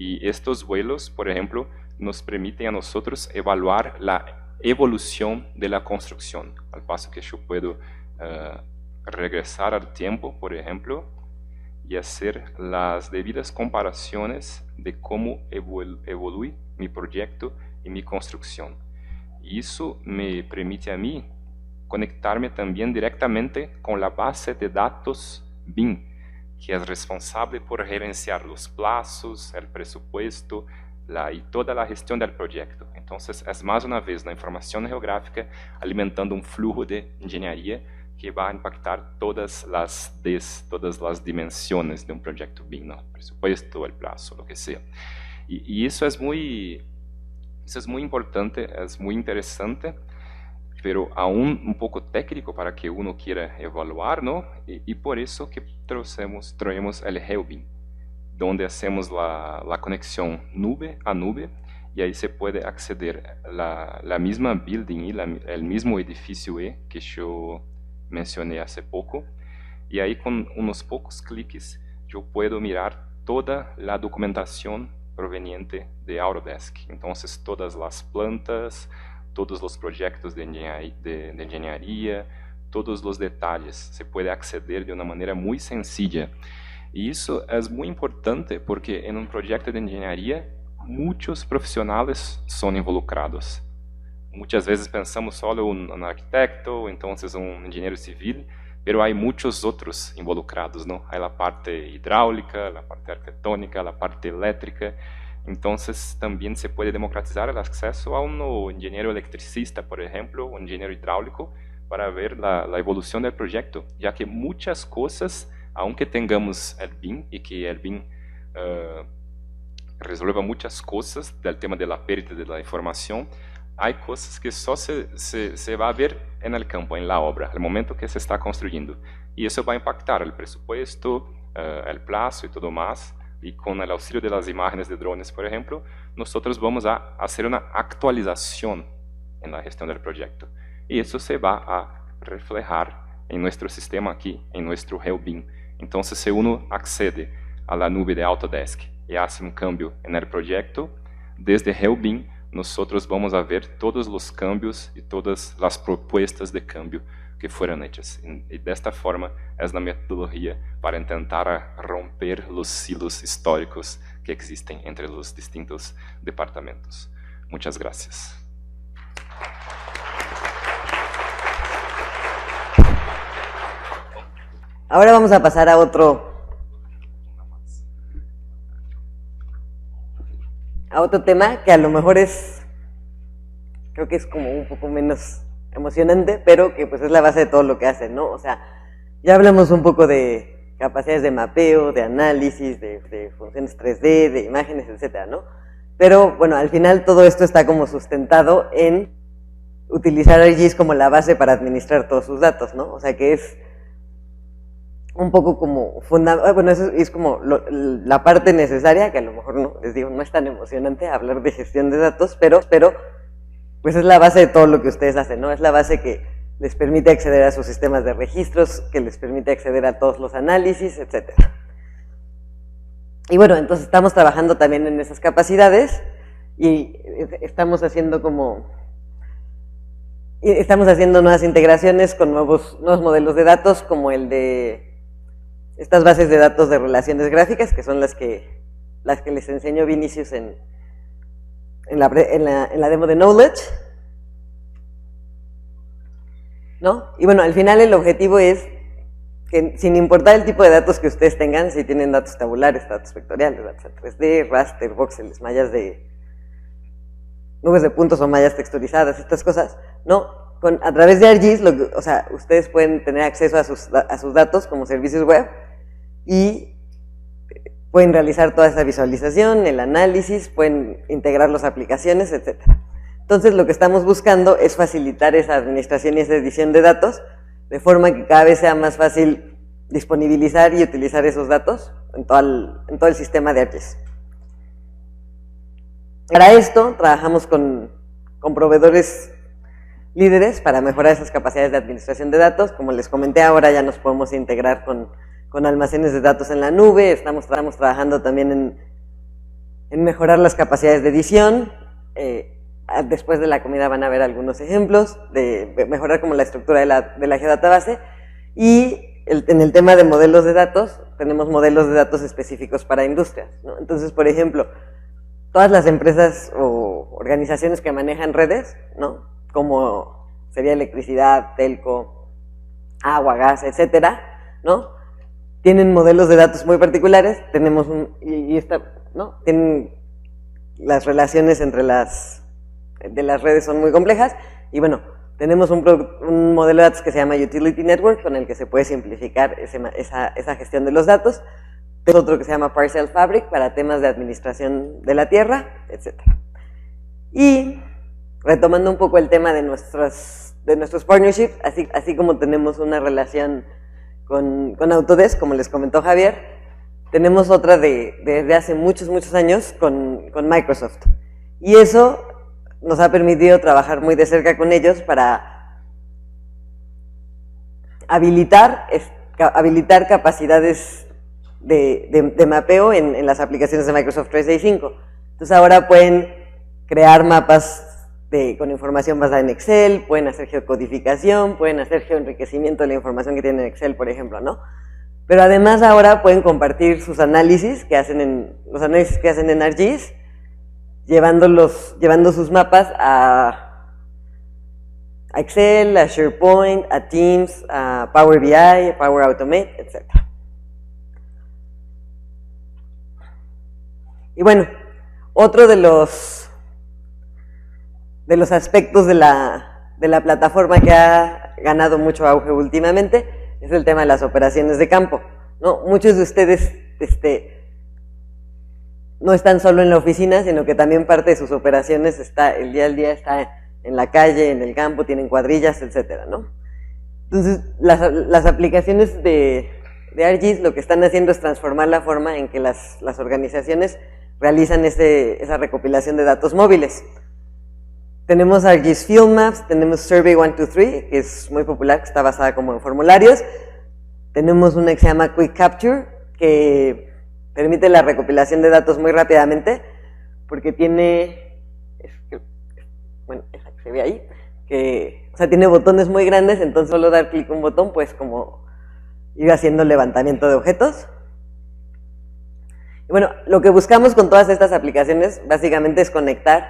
Y estos vuelos, por ejemplo, nos permiten a nosotros evaluar la evolución de la construcción, al paso que yo puedo regresar al tiempo, por ejemplo, y hacer las debidas comparaciones de cómo evolúe mi proyecto y mi construcción. Y eso me permite a mí conectarme también directamente con la base de datos BIM, que es responsable por gerenciar los plazos, el presupuesto y toda la gestión del proyecto. Entonces, es más una vez la información geográfica alimentando un flujo de ingeniería que va a impactar todas las dimensiones de un proyecto BIM, ¿no? El presupuesto, el plazo, lo que sea. Y eso es muy importante, es muy interesante, pero aún un poco técnico para que uno quiera evaluar, ¿no? Y por eso que traemos el GeoBIM, donde hacemos la conexión nube a nube, y ahí se puede acceder a la misma building y el mismo edificio E que yo mencioné hace poco, y ahí con unos pocos clics yo puedo mirar toda la documentación proveniente de Autodesk. Entonces todas las plantas, todos los proyectos de ingeniería, todos los detalles, se puede acceder de una manera muy sencilla. Y eso es muy importante porque en un proyecto de ingeniería muchos profesionales son involucrados. Muchas veces pensamos solo un arquitecto, entonces un ingeniero civil, pero hay muchos otros involucrados, ¿no? Hay la parte hidráulica, la parte arquitectónica, la parte eléctrica. Entonces también se puede democratizar el acceso a un ingeniero electricista, por ejemplo, un ingeniero hidráulico, para ver la evolución del proyecto, ya que muchas cosas, aunque tengamos el BIM y que el BIM resuelva muchas cosas del tema de la pérdida de la información, hay cosas que só se va a ver en el campo, en la obra, al momento que se está construyendo. Y eso va a impactar el presupuesto, el plazo y todo más. Y con el auxilio de las imágenes de drones, por ejemplo, nosotros vamos a hacer una actualización en la gestión del proyecto. Y eso se va a reflejar en nuestro sistema aquí, en nuestro GeoBIM. Entonces, si uno accede a la nube de Autodesk y hace un cambio en el proyecto, desde GeoBIM nosotros vamos a ver todos los cambios y todas las propuestas de cambio que fueron hechas. Y de esta forma es la metodología para intentar romper los silos históricos que existen entre los distintos departamentos. Muchas gracias. Ahora vamos a pasar a otro tema que a lo mejor creo que es como un poco menos emocionante, pero que pues es la base de todo lo que hacen, ¿no? O sea, ya hablamos un poco de capacidades de mapeo, de análisis, de funciones 3D, de imágenes, etcétera, ¿no? Pero bueno, al final todo esto está como sustentado en utilizar ArcGIS como la base para administrar todos sus datos, ¿no? O sea que es un poco como bueno, eso es como la parte necesaria, que a lo mejor no, les digo, no es tan emocionante hablar de gestión de datos, pero pues es la base de todo lo que ustedes hacen, ¿no? Es la base que les permite acceder a sus sistemas de registros, que les permite acceder a todos los análisis, etcétera. Y bueno, entonces estamos trabajando también en esas capacidades y estamos haciendo nuevas integraciones con nuevos modelos de datos, como el de estas bases de datos de relaciones gráficas, que son las que les enseñó Vinicius en la demo de Knowledge, ¿no? Y bueno, al final el objetivo es que, sin importar el tipo de datos que ustedes tengan, si tienen datos tabulares, datos vectoriales, datos en 3D, raster, voxels, mallas de nubes de puntos o mallas texturizadas, estas cosas, ¿no? A través de ArcGIS, o sea, ustedes pueden tener acceso a sus datos como servicios web y pueden realizar toda esa visualización, el análisis, pueden integrar las aplicaciones, etc. Entonces, lo que estamos buscando es facilitar esa administración y esa edición de datos, de forma que cada vez sea más fácil disponibilizar y utilizar esos datos en todo el sistema de ArcGIS. Para esto, trabajamos con proveedores líderes para mejorar esas capacidades de administración de datos. Como les comenté, ahora ya nos podemos integrar con almacenes de datos en la nube. Estamos trabajando también en mejorar las capacidades de edición. Después de la comida van a ver algunos ejemplos de mejorar como la estructura de la geodatabase. Y en el tema de modelos de datos, tenemos modelos de datos específicos para industrias, ¿no? Entonces, por ejemplo, todas las empresas o organizaciones que manejan redes, ¿no? Como sería electricidad, telco, agua, gas, etcétera, ¿no? Tienen modelos de datos muy particulares. Tenemos ¿no? Tienen las relaciones entre las redes son muy complejas y bueno, tenemos un modelo de datos que se llama Utility Network, con el que se puede simplificar esa gestión de los datos. Tenemos otro que se llama Parcel Fabric para temas de administración de la tierra, etcétera. Y retomando un poco el tema de nuestros partnerships, así como tenemos una relación con Autodesk, como les comentó Javier, tenemos otra desde hace muchos años con Microsoft. Y eso nos ha permitido trabajar muy de cerca con ellos para habilitar capacidades de mapeo en las aplicaciones de Microsoft 365. Entonces ahora pueden crear mapas con información basada en Excel, pueden hacer geocodificación, pueden hacer geoenriquecimiento de la información que tienen en Excel, por ejemplo, ¿no? Pero además ahora pueden compartir sus análisis que hacen en ArcGIS, llevando sus mapas a Excel, a SharePoint, a Teams, a Power BI, a Power Automate, etc. Y bueno, otro de los aspectos de la plataforma que ha ganado mucho auge últimamente es el tema de las operaciones de campo, ¿no? Muchos de ustedes no están solo en la oficina, sino que también parte de sus operaciones el día al día está en la calle, en el campo, tienen cuadrillas, etcétera, ¿no? Entonces, las aplicaciones de ArcGIS lo que están haciendo es transformar la forma en que las organizaciones realizan esa recopilación de datos móviles. Tenemos ArcGIS Field Maps, tenemos Survey 123, que es muy popular, que está basada como en formularios. Tenemos una que se llama Quick Capture, que permite la recopilación de datos muy rápidamente, porque tiene bueno, esa que se ve ahí, que, o sea, tiene botones muy grandes, entonces solo dar clic a un botón, pues como ir haciendo levantamiento de objetos. Y bueno, lo que buscamos con todas estas aplicaciones básicamente es conectar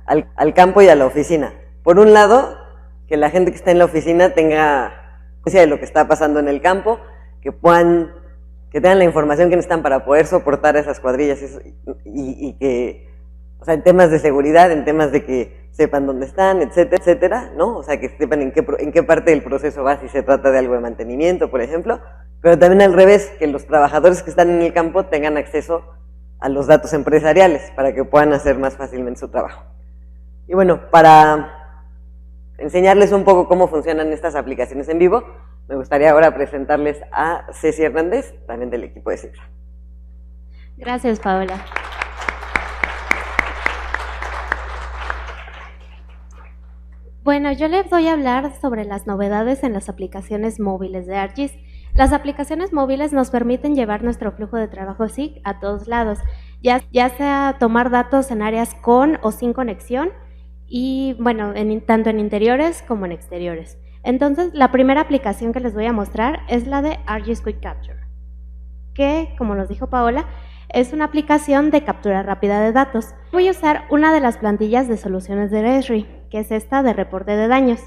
al campo y a la oficina. Por un lado, que la gente que está en la oficina tenga conciencia de lo que está pasando en el campo, que tengan la información que necesitan para poder soportar esas cuadrillas y que, o sea, en temas de seguridad, en temas de que sepan dónde están, etcétera, etcétera, ¿no? O sea, que sepan en qué parte del proceso va, si se trata de algo de mantenimiento, por ejemplo, pero también al revés, que los trabajadores que están en el campo tengan acceso a los datos empresariales para que puedan hacer más fácilmente su trabajo. Y bueno, para enseñarles un poco cómo funcionan estas aplicaciones en vivo, me gustaría ahora presentarles a Ceci Hernández, también del equipo de Cifra. Gracias, Paola. Bueno, yo les voy a hablar sobre las novedades en las aplicaciones móviles de ArcGIS. Las aplicaciones móviles nos permiten llevar nuestro flujo de trabajo SIG a todos lados, ya sea tomar datos en áreas con o sin conexión, y bueno, tanto en interiores como en exteriores. Entonces, la primera aplicación que les voy a mostrar es la de ArcGIS Quick Capture, que, como nos dijo Paola, es una aplicación de captura rápida de datos. Voy a usar una de las plantillas de soluciones de Esri, que es esta de reporte de daños.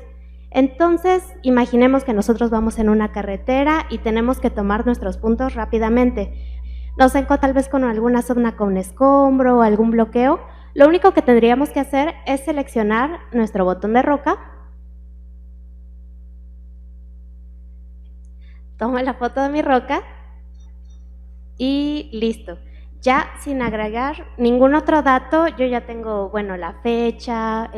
Entonces, imaginemos que nosotros vamos en una carretera y tenemos que tomar nuestros puntos rápidamente. Nos encontramos tal vez con alguna zona con escombro o algún bloqueo. Lo único que tendríamos que hacer es seleccionar nuestro botón de roca, tomo la foto de mi roca y listo. Ya sin agregar ningún otro dato, yo ya tengo, bueno, la fecha,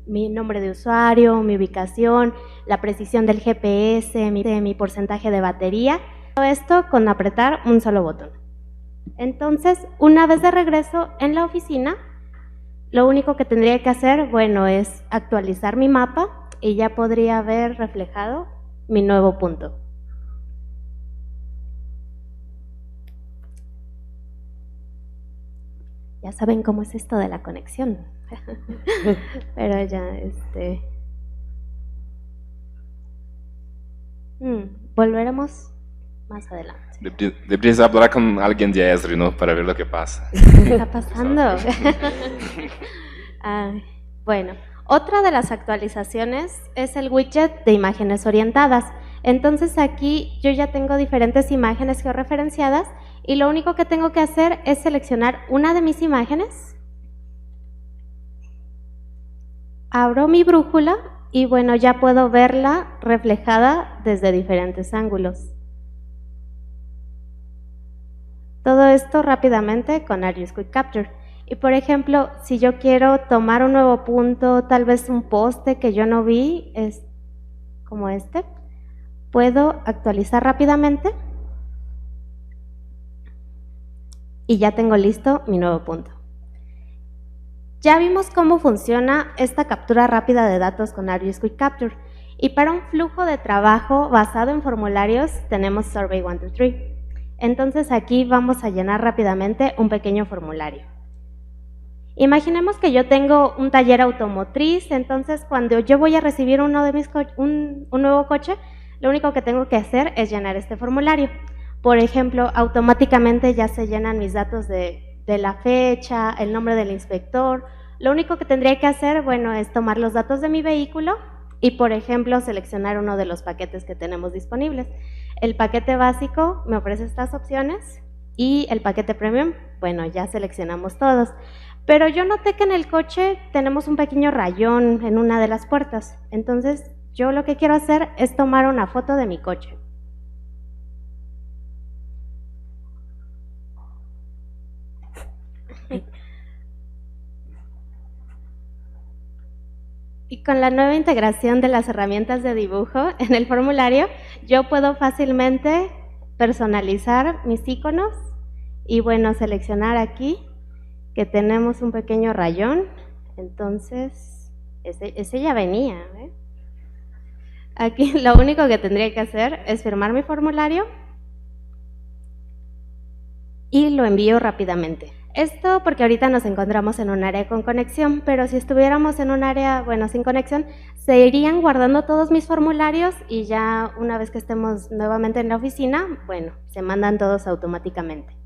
mi nombre de usuario, mi ubicación, la precisión del GPS, mi porcentaje de batería, todo esto con apretar un solo botón. Entonces, una vez de regreso en la oficina, lo único que tendría que hacer, bueno, es actualizar mi mapa y ya podría ver reflejado mi nuevo punto. Ya saben cómo es esto de la conexión. Pero ya, volveremos más adelante. Deberías hablar con alguien de Esri, ¿no? Para ver lo que pasa. ¿Qué está pasando? Bueno, otra de las actualizaciones es el widget de imágenes orientadas. Entonces aquí yo ya tengo diferentes imágenes georreferenciadas y lo único que tengo que hacer es seleccionar una de mis imágenes, abro mi brújula y bueno, ya puedo verla reflejada desde diferentes ángulos. Todo esto rápidamente con ArcGIS Quick Capture. Y por ejemplo, si yo quiero tomar un nuevo punto, tal vez un poste que yo no vi, es como este, puedo actualizar rápidamente y ya tengo listo mi nuevo punto. Ya vimos cómo funciona esta captura rápida de datos con ArcGIS Quick Capture. Y para un flujo de trabajo basado en formularios tenemos Survey 1, 2, 3. Entonces aquí vamos a llenar rápidamente un pequeño formulario. Imaginemos que yo tengo un taller automotriz, entonces cuando yo voy a recibir un nuevo coche, lo único que tengo que hacer es llenar este formulario. Por ejemplo, automáticamente ya se llenan mis datos de la fecha, el nombre del inspector. Lo único que tendría que hacer, bueno, es tomar los datos de mi vehículo y, por ejemplo, seleccionar uno de los paquetes que tenemos disponibles. El paquete básico me ofrece estas opciones y el paquete premium, bueno, ya seleccionamos todos. Pero yo noté que en el coche tenemos un pequeño rayón en una de las puertas. Entonces, yo lo que quiero hacer es tomar una foto de mi coche. Y con la nueva integración de las herramientas de dibujo en el formulario, yo puedo fácilmente personalizar mis iconos y, bueno, seleccionar aquí que tenemos un pequeño rayón. Entonces, ese ya venía, ¿eh? Aquí lo único que tendría que hacer es firmar mi formulario y lo envío rápidamente. Esto porque ahorita nos encontramos en un área con conexión, pero si estuviéramos en un área, bueno, sin conexión, se irían guardando todos mis formularios y ya una vez que estemos nuevamente en la oficina, bueno, se mandan todos automáticamente.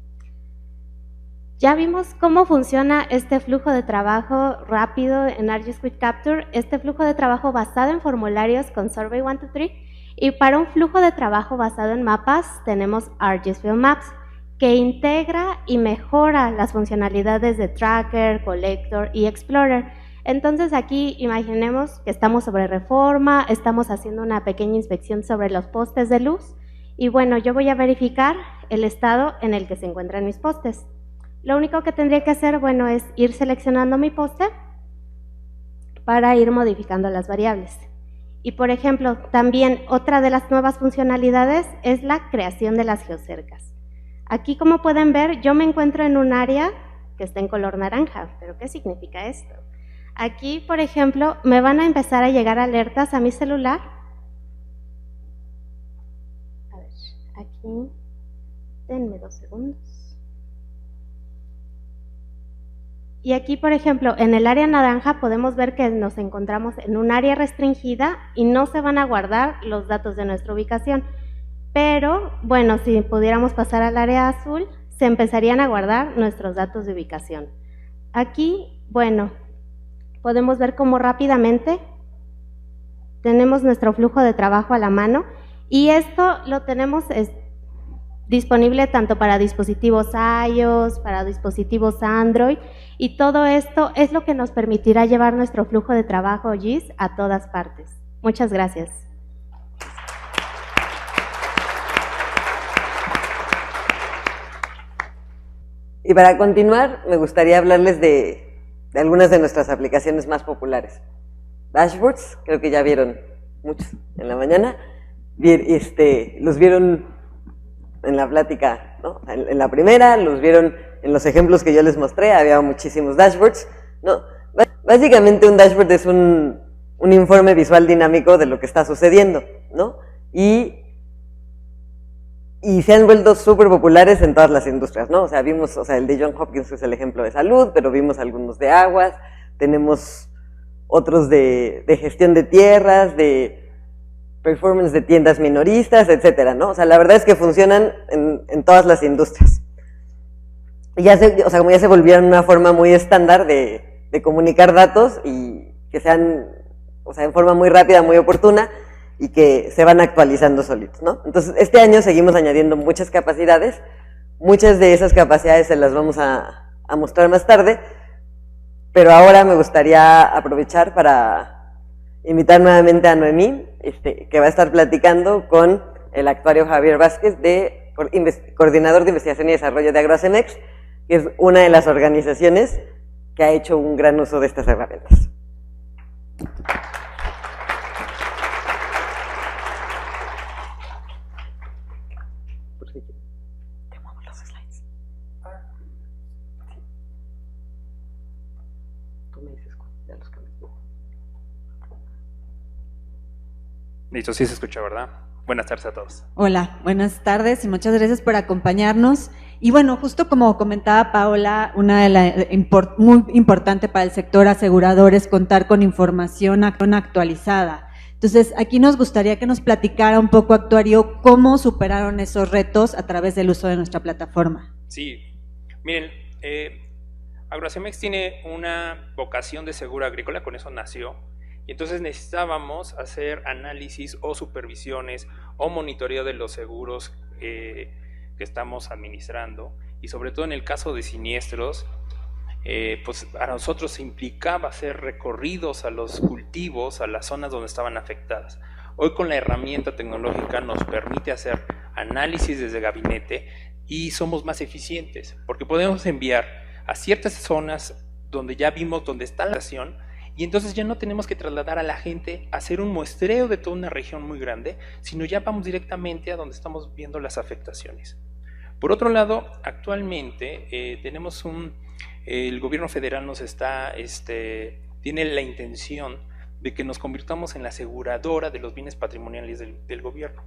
Ya vimos cómo funciona este flujo de trabajo rápido en ArcGIS Quick Capture, este flujo de trabajo basado en formularios con Survey 123, y para un flujo de trabajo basado en mapas tenemos ArcGIS Field Maps, que integra y mejora las funcionalidades de Tracker, Collector y Explorer. Entonces aquí imaginemos que estamos sobre Reforma, estamos haciendo una pequeña inspección sobre los postes de luz y bueno, yo voy a verificar el estado en el que se encuentran mis postes. Lo único que tendría que hacer, bueno, es ir seleccionando mi poste para ir modificando las variables. Y por ejemplo, también otra de las nuevas funcionalidades es la creación de las geocercas. Aquí, como pueden ver, yo me encuentro en un área que está en color naranja, pero ¿qué significa esto? Aquí, por ejemplo, me van a empezar a llegar alertas a mi celular. A ver, aquí, denme 2 segundos. Y aquí, por ejemplo, en el área naranja podemos ver que nos encontramos en un área restringida y no se van a guardar los datos de nuestra ubicación. Pero, bueno, si pudiéramos pasar al área azul, se empezarían a guardar nuestros datos de ubicación. Aquí, bueno, podemos ver cómo rápidamente tenemos nuestro flujo de trabajo a la mano y esto lo tenemos disponible tanto para dispositivos iOS, para dispositivos Android y todo esto es lo que nos permitirá llevar nuestro flujo de trabajo GIS a todas partes. Muchas gracias. Y para continuar, me gustaría hablarles de algunas de nuestras aplicaciones más populares. Dashboards, creo que ya vieron muchos en la mañana. Los vieron en la plática, ¿no? En la primera, los vieron en los ejemplos que yo les mostré, había muchísimos dashboards, ¿no? Básicamente un dashboard es un informe visual dinámico de lo que está sucediendo, ¿no? Y se han vuelto súper populares en todas las industrias, ¿no? O sea, vimos, el de Johns Hopkins es el ejemplo de salud, pero vimos algunos de aguas, tenemos otros de gestión de tierras, de performance de tiendas minoristas, etcétera, ¿no? O sea, la verdad es que funcionan en todas las industrias. Y como ya se volvieron una forma muy estándar de comunicar datos y que sean, en forma muy rápida, muy oportuna, y que se van actualizando solitos, ¿no? Entonces, este año seguimos añadiendo muchas capacidades, muchas de esas capacidades se las vamos a mostrar más tarde, pero ahora me gustaría aprovechar para invitar nuevamente a Noemí, que va a estar platicando con el actuario Javier Vázquez, coordinador de investigación y desarrollo de AgroCEMEX, que es una de las organizaciones que ha hecho un gran uso de estas herramientas. Listo, sí se escucha, ¿verdad? Buenas tardes a todos. Hola, buenas tardes y muchas gracias por acompañarnos. Y bueno, justo como comentaba Paola, muy importante para el sector asegurador es contar con información actualizada. Entonces, aquí nos gustaría que nos platicara un poco, actuario, cómo superaron esos retos a través del uso de nuestra plataforma. Sí, miren, AgroCEMEX tiene una vocación de seguro agrícola, con eso nació. Y entonces necesitábamos hacer análisis o supervisiones o monitoreo de los seguros que estamos administrando, y sobre todo en el caso de siniestros, pues a nosotros implicaba hacer recorridos a los cultivos, a las zonas donde estaban afectadas. Hoy con la herramienta tecnológica nos permite hacer análisis desde gabinete y somos más eficientes, porque podemos enviar a ciertas zonas donde ya vimos dónde está la acción. Y entonces ya no tenemos que trasladar a la gente a hacer un muestreo de toda una región muy grande, sino ya vamos directamente a donde estamos viendo las afectaciones. Por otro lado, actualmente tenemos el gobierno federal tiene la intención de que nos convirtamos en la aseguradora de los bienes patrimoniales del gobierno.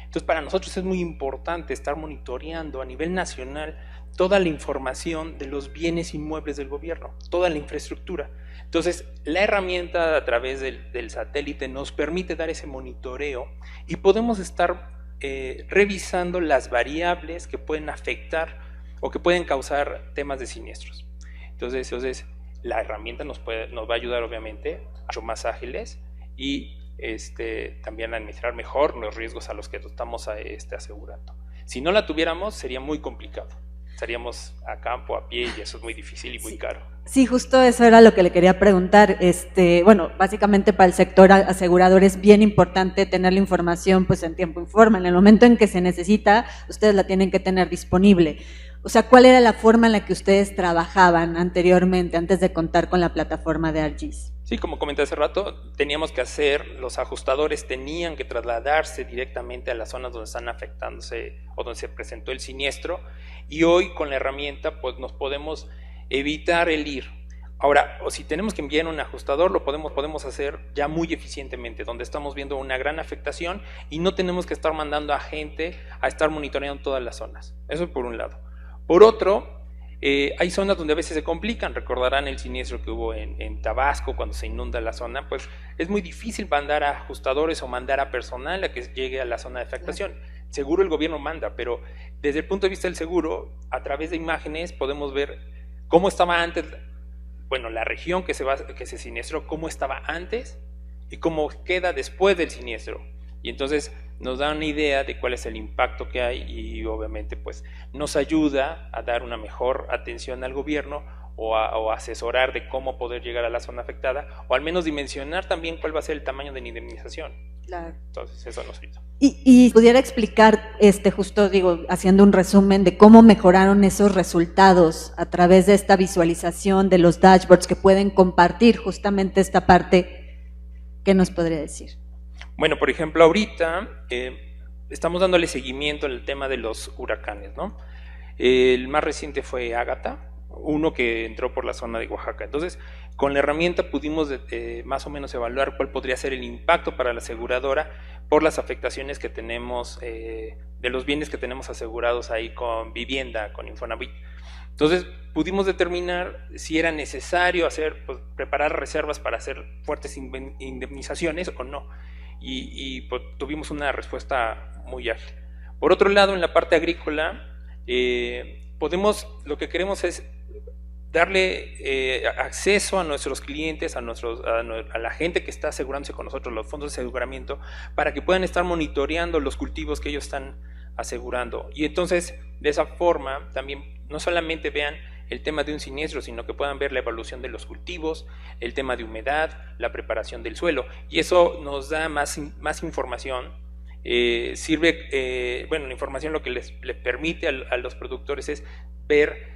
Entonces, para nosotros es muy importante estar monitoreando a nivel nacional toda la información de los bienes inmuebles del gobierno, toda la infraestructura. Entonces, la herramienta a través del satélite nos permite dar ese monitoreo y podemos estar revisando las variables que pueden afectar o que pueden causar temas de siniestros. Entonces la herramienta nos va a ayudar obviamente a ser más ágiles y también a administrar mejor los riesgos a los que estamos asegurando. Si no la tuviéramos sería muy complicado. Estaríamos a campo, a pie, y eso es muy difícil y muy caro. Sí, justo eso era lo que le quería preguntar. Bueno, básicamente para el sector asegurador es bien importante tener la información pues en tiempo y forma. En el momento en que se necesita, ustedes la tienen que tener disponible. O sea, ¿cuál era la forma en la que ustedes trabajaban anteriormente, antes de contar con la plataforma de ARGYS? Sí, como comenté hace rato, teníamos que los ajustadores tenían que trasladarse directamente a las zonas donde están afectándose o donde se presentó el siniestro, y hoy con la herramienta pues nos podemos evitar el ir. Ahora, o si tenemos que enviar un ajustador, lo podemos hacer ya muy eficientemente, donde estamos viendo una gran afectación y no tenemos que estar mandando a gente a estar monitoreando todas las zonas. Eso por un lado. Por otro, hay zonas donde a veces se complican. Recordarán el siniestro que hubo en Tabasco cuando se inunda la zona, pues es muy difícil mandar a ajustadores o mandar a personal a que llegue a la zona de afectación. Seguro el gobierno manda, pero desde el punto de vista del seguro, a través de imágenes podemos ver cómo estaba antes, bueno, la región que se siniestró, cómo estaba antes y cómo queda después del siniestro. Y entonces nos da una idea de cuál es el impacto que hay y obviamente pues nos ayuda a dar una mejor atención al gobierno o a asesorar de cómo poder llegar a la zona afectada, o al menos dimensionar también cuál va a ser el tamaño de la indemnización. Claro. Entonces eso nos ayuda. Y pudiera explicar, justo digo, haciendo un resumen de cómo mejoraron esos resultados a través de esta visualización de los dashboards que pueden compartir, justamente esta parte, ¿qué nos podría decir? Bueno, por ejemplo, ahorita estamos dándole seguimiento al tema de los huracanes, ¿no? El más reciente fue Ágata, uno que entró por la zona de Oaxaca. Entonces, con la herramienta pudimos más o menos evaluar cuál podría ser el impacto para la aseguradora por las afectaciones que tenemos de los bienes que tenemos asegurados ahí con vivienda, con Infonavit. Entonces, pudimos determinar si era necesario preparar reservas para hacer fuertes indemnizaciones o no. Pues, tuvimos una respuesta muy ágil. Por otro lado, en la parte agrícola, lo que queremos es darle acceso a nuestros clientes, a la gente que está asegurándose con nosotros, los fondos de aseguramiento, para que puedan estar monitoreando los cultivos que ellos están asegurando. Y entonces, de esa forma, también no solamente vean el tema de un siniestro, sino que puedan ver la evaluación de los cultivos, el tema de humedad, la preparación del suelo, y eso nos da más información. La información lo que les permite a los productores es ver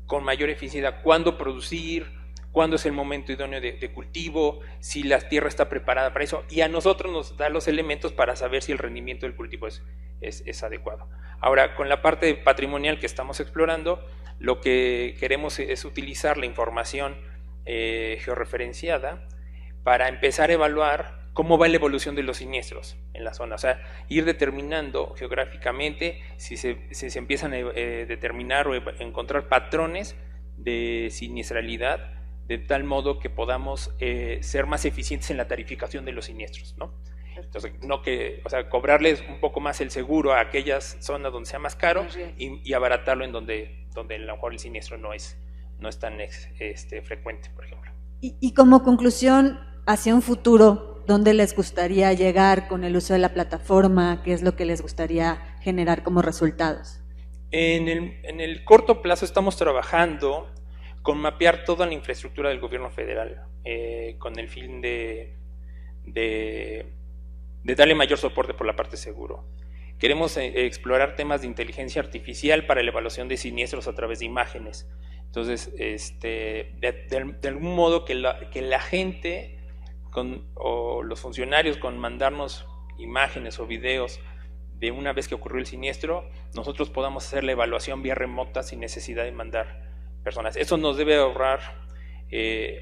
con mayor eficiencia cuándo producir, cuándo es el momento idóneo de cultivo, si la tierra está preparada para eso, y a nosotros nos da los elementos para saber si el rendimiento del cultivo es adecuado. Ahora, con la parte patrimonial que estamos explorando, lo que queremos es utilizar la información georreferenciada para empezar a evaluar cómo va la evolución de los siniestros en la zona, o sea, ir determinando geográficamente si se empiezan a determinar o encontrar patrones de siniestralidad, de tal modo que podamos ser más eficientes en la tarificación de los siniestros, ¿no? Entonces, cobrarles un poco más el seguro a aquellas zonas donde sea más caro y abaratarlo en donde a lo mejor el siniestro no es tan frecuente, por ejemplo. Y como conclusión, hacia un futuro, ¿dónde les gustaría llegar con el uso de la plataforma? ¿Qué es lo que les gustaría generar como resultados? En el corto plazo estamos trabajando con mapear toda la infraestructura del gobierno federal, con el fin de darle mayor soporte por la parte seguro. Queremos explorar temas de inteligencia artificial para la evaluación de siniestros a través de imágenes. Entonces, de algún modo que la gente o los funcionarios, con mandarnos imágenes o videos de una vez que ocurrió el siniestro, nosotros podamos hacer la evaluación vía remota sin necesidad de mandar personas. Eso nos debe ahorrar,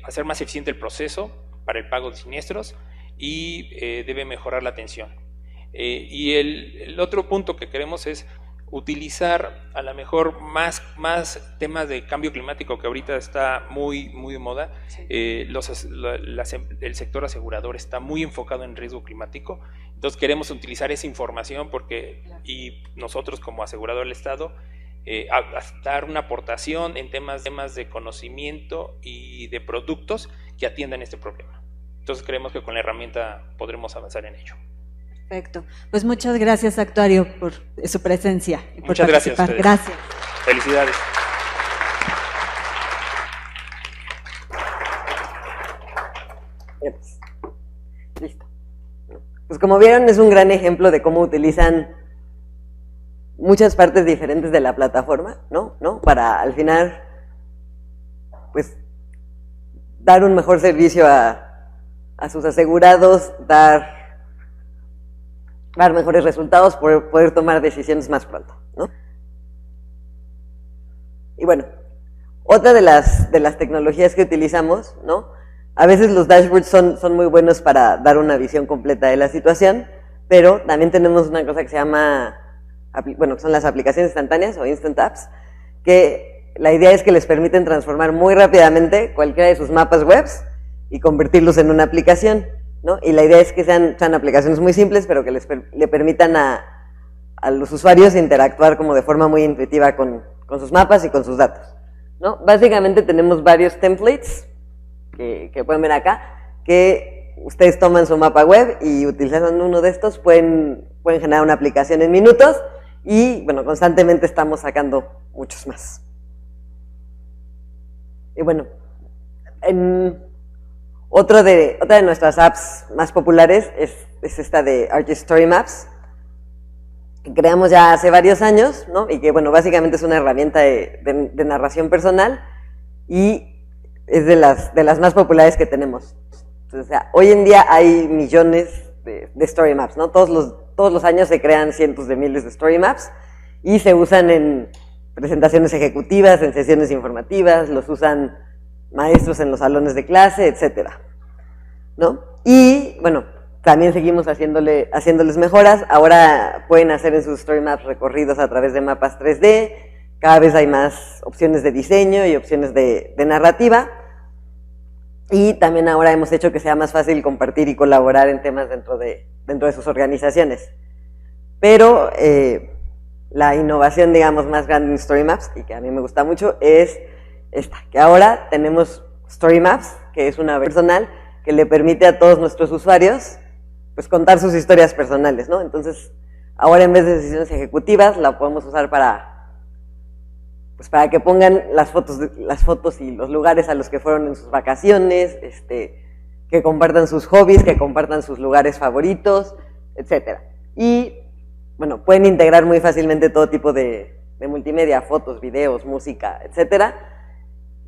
hacer más eficiente el proceso para el pago de siniestros y debe mejorar la atención. Y el otro punto que queremos es utilizar a lo mejor más temas de cambio climático, que ahorita está muy de moda. El sector asegurador está muy enfocado en riesgo climático, entonces queremos utilizar esa información y nosotros como asegurador del Estado dar una aportación en temas de conocimiento y de productos que atiendan este problema. Entonces creemos que con la herramienta podremos avanzar en ello. Perfecto. Pues muchas gracias, actuario, por su presencia. Y por muchas gracias a ustedes. Gracias. Felicidades. Listo. Pues como vieron, es un gran ejemplo de cómo utilizan muchas partes diferentes de la plataforma, ¿no? Para al final, pues, dar un mejor servicio a sus asegurados, dar mejores resultados, poder tomar decisiones más pronto, ¿no? Y bueno, otra de las tecnologías que utilizamos, ¿no? A veces los dashboards son muy buenos para dar una visión completa de la situación, pero también tenemos una cosa que se llama, bueno, que son las aplicaciones instantáneas o Instant Apps, que la idea es que les permiten transformar muy rápidamente cualquiera de sus mapas webs y convertirlos en una aplicación, ¿no? Y la idea es que sean aplicaciones muy simples, pero que le permitan a los usuarios interactuar como de forma muy intuitiva con sus mapas y con sus datos, ¿no? Básicamente tenemos varios templates que pueden ver acá, que ustedes toman su mapa web y utilizando uno de estos pueden generar una aplicación en minutos y, bueno, constantemente estamos sacando muchos más. Y bueno, otra de nuestras apps más populares es esta de ArcGIS Story Maps, que creamos ya hace varios años, ¿no? Y que, bueno, básicamente es una herramienta de narración personal y es de las más populares que tenemos. Entonces, o sea, hoy en día hay millones de Story Maps, ¿no? Todos los años se crean cientos de miles de Story Maps y se usan en presentaciones ejecutivas, en sesiones informativas, los usan maestros en los salones de clase, etcétera, ¿no? Y, bueno, también seguimos haciéndoles mejoras. Ahora pueden hacer en sus Story Maps recorridos a través de mapas 3D, cada vez hay más opciones de diseño y opciones de narrativa, y también ahora hemos hecho que sea más fácil compartir y colaborar en temas dentro de sus organizaciones. Pero la innovación, digamos, más grande en Story Maps, y que a mí me gusta mucho, es esta, que ahora tenemos Story Maps, que es una personal que le permite a todos nuestros usuarios pues contar sus historias personales, ¿no? Entonces, ahora en vez de decisiones ejecutivas, la podemos usar para que pongan las fotos y los lugares a los que fueron en sus vacaciones, que compartan sus hobbies, que compartan sus lugares favoritos, etcétera. Y, bueno, pueden integrar muy fácilmente todo tipo de multimedia, fotos, videos, música, etcétera.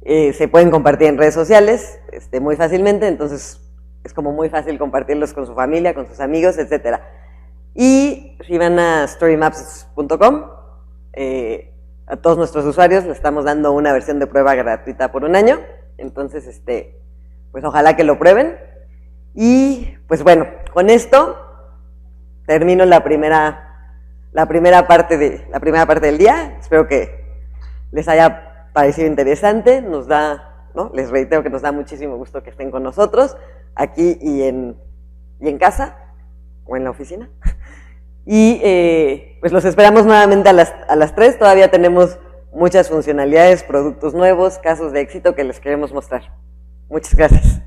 Se pueden compartir en redes sociales muy fácilmente, entonces es como muy fácil compartirlos con su familia, con sus amigos, etcétera. Y si van a storymaps.com, a todos nuestros usuarios le estamos dando una versión de prueba gratuita por un año, entonces pues ojalá que lo prueben. Y pues bueno, con esto termino la primera parte del día. Espero que les haya parecido interesante. Les reitero que nos da muchísimo gusto que estén con nosotros aquí y en casa o en la oficina. Y pues los esperamos nuevamente a las 3. Todavía tenemos muchas funcionalidades, productos nuevos, casos de éxito que les queremos mostrar. Muchas gracias.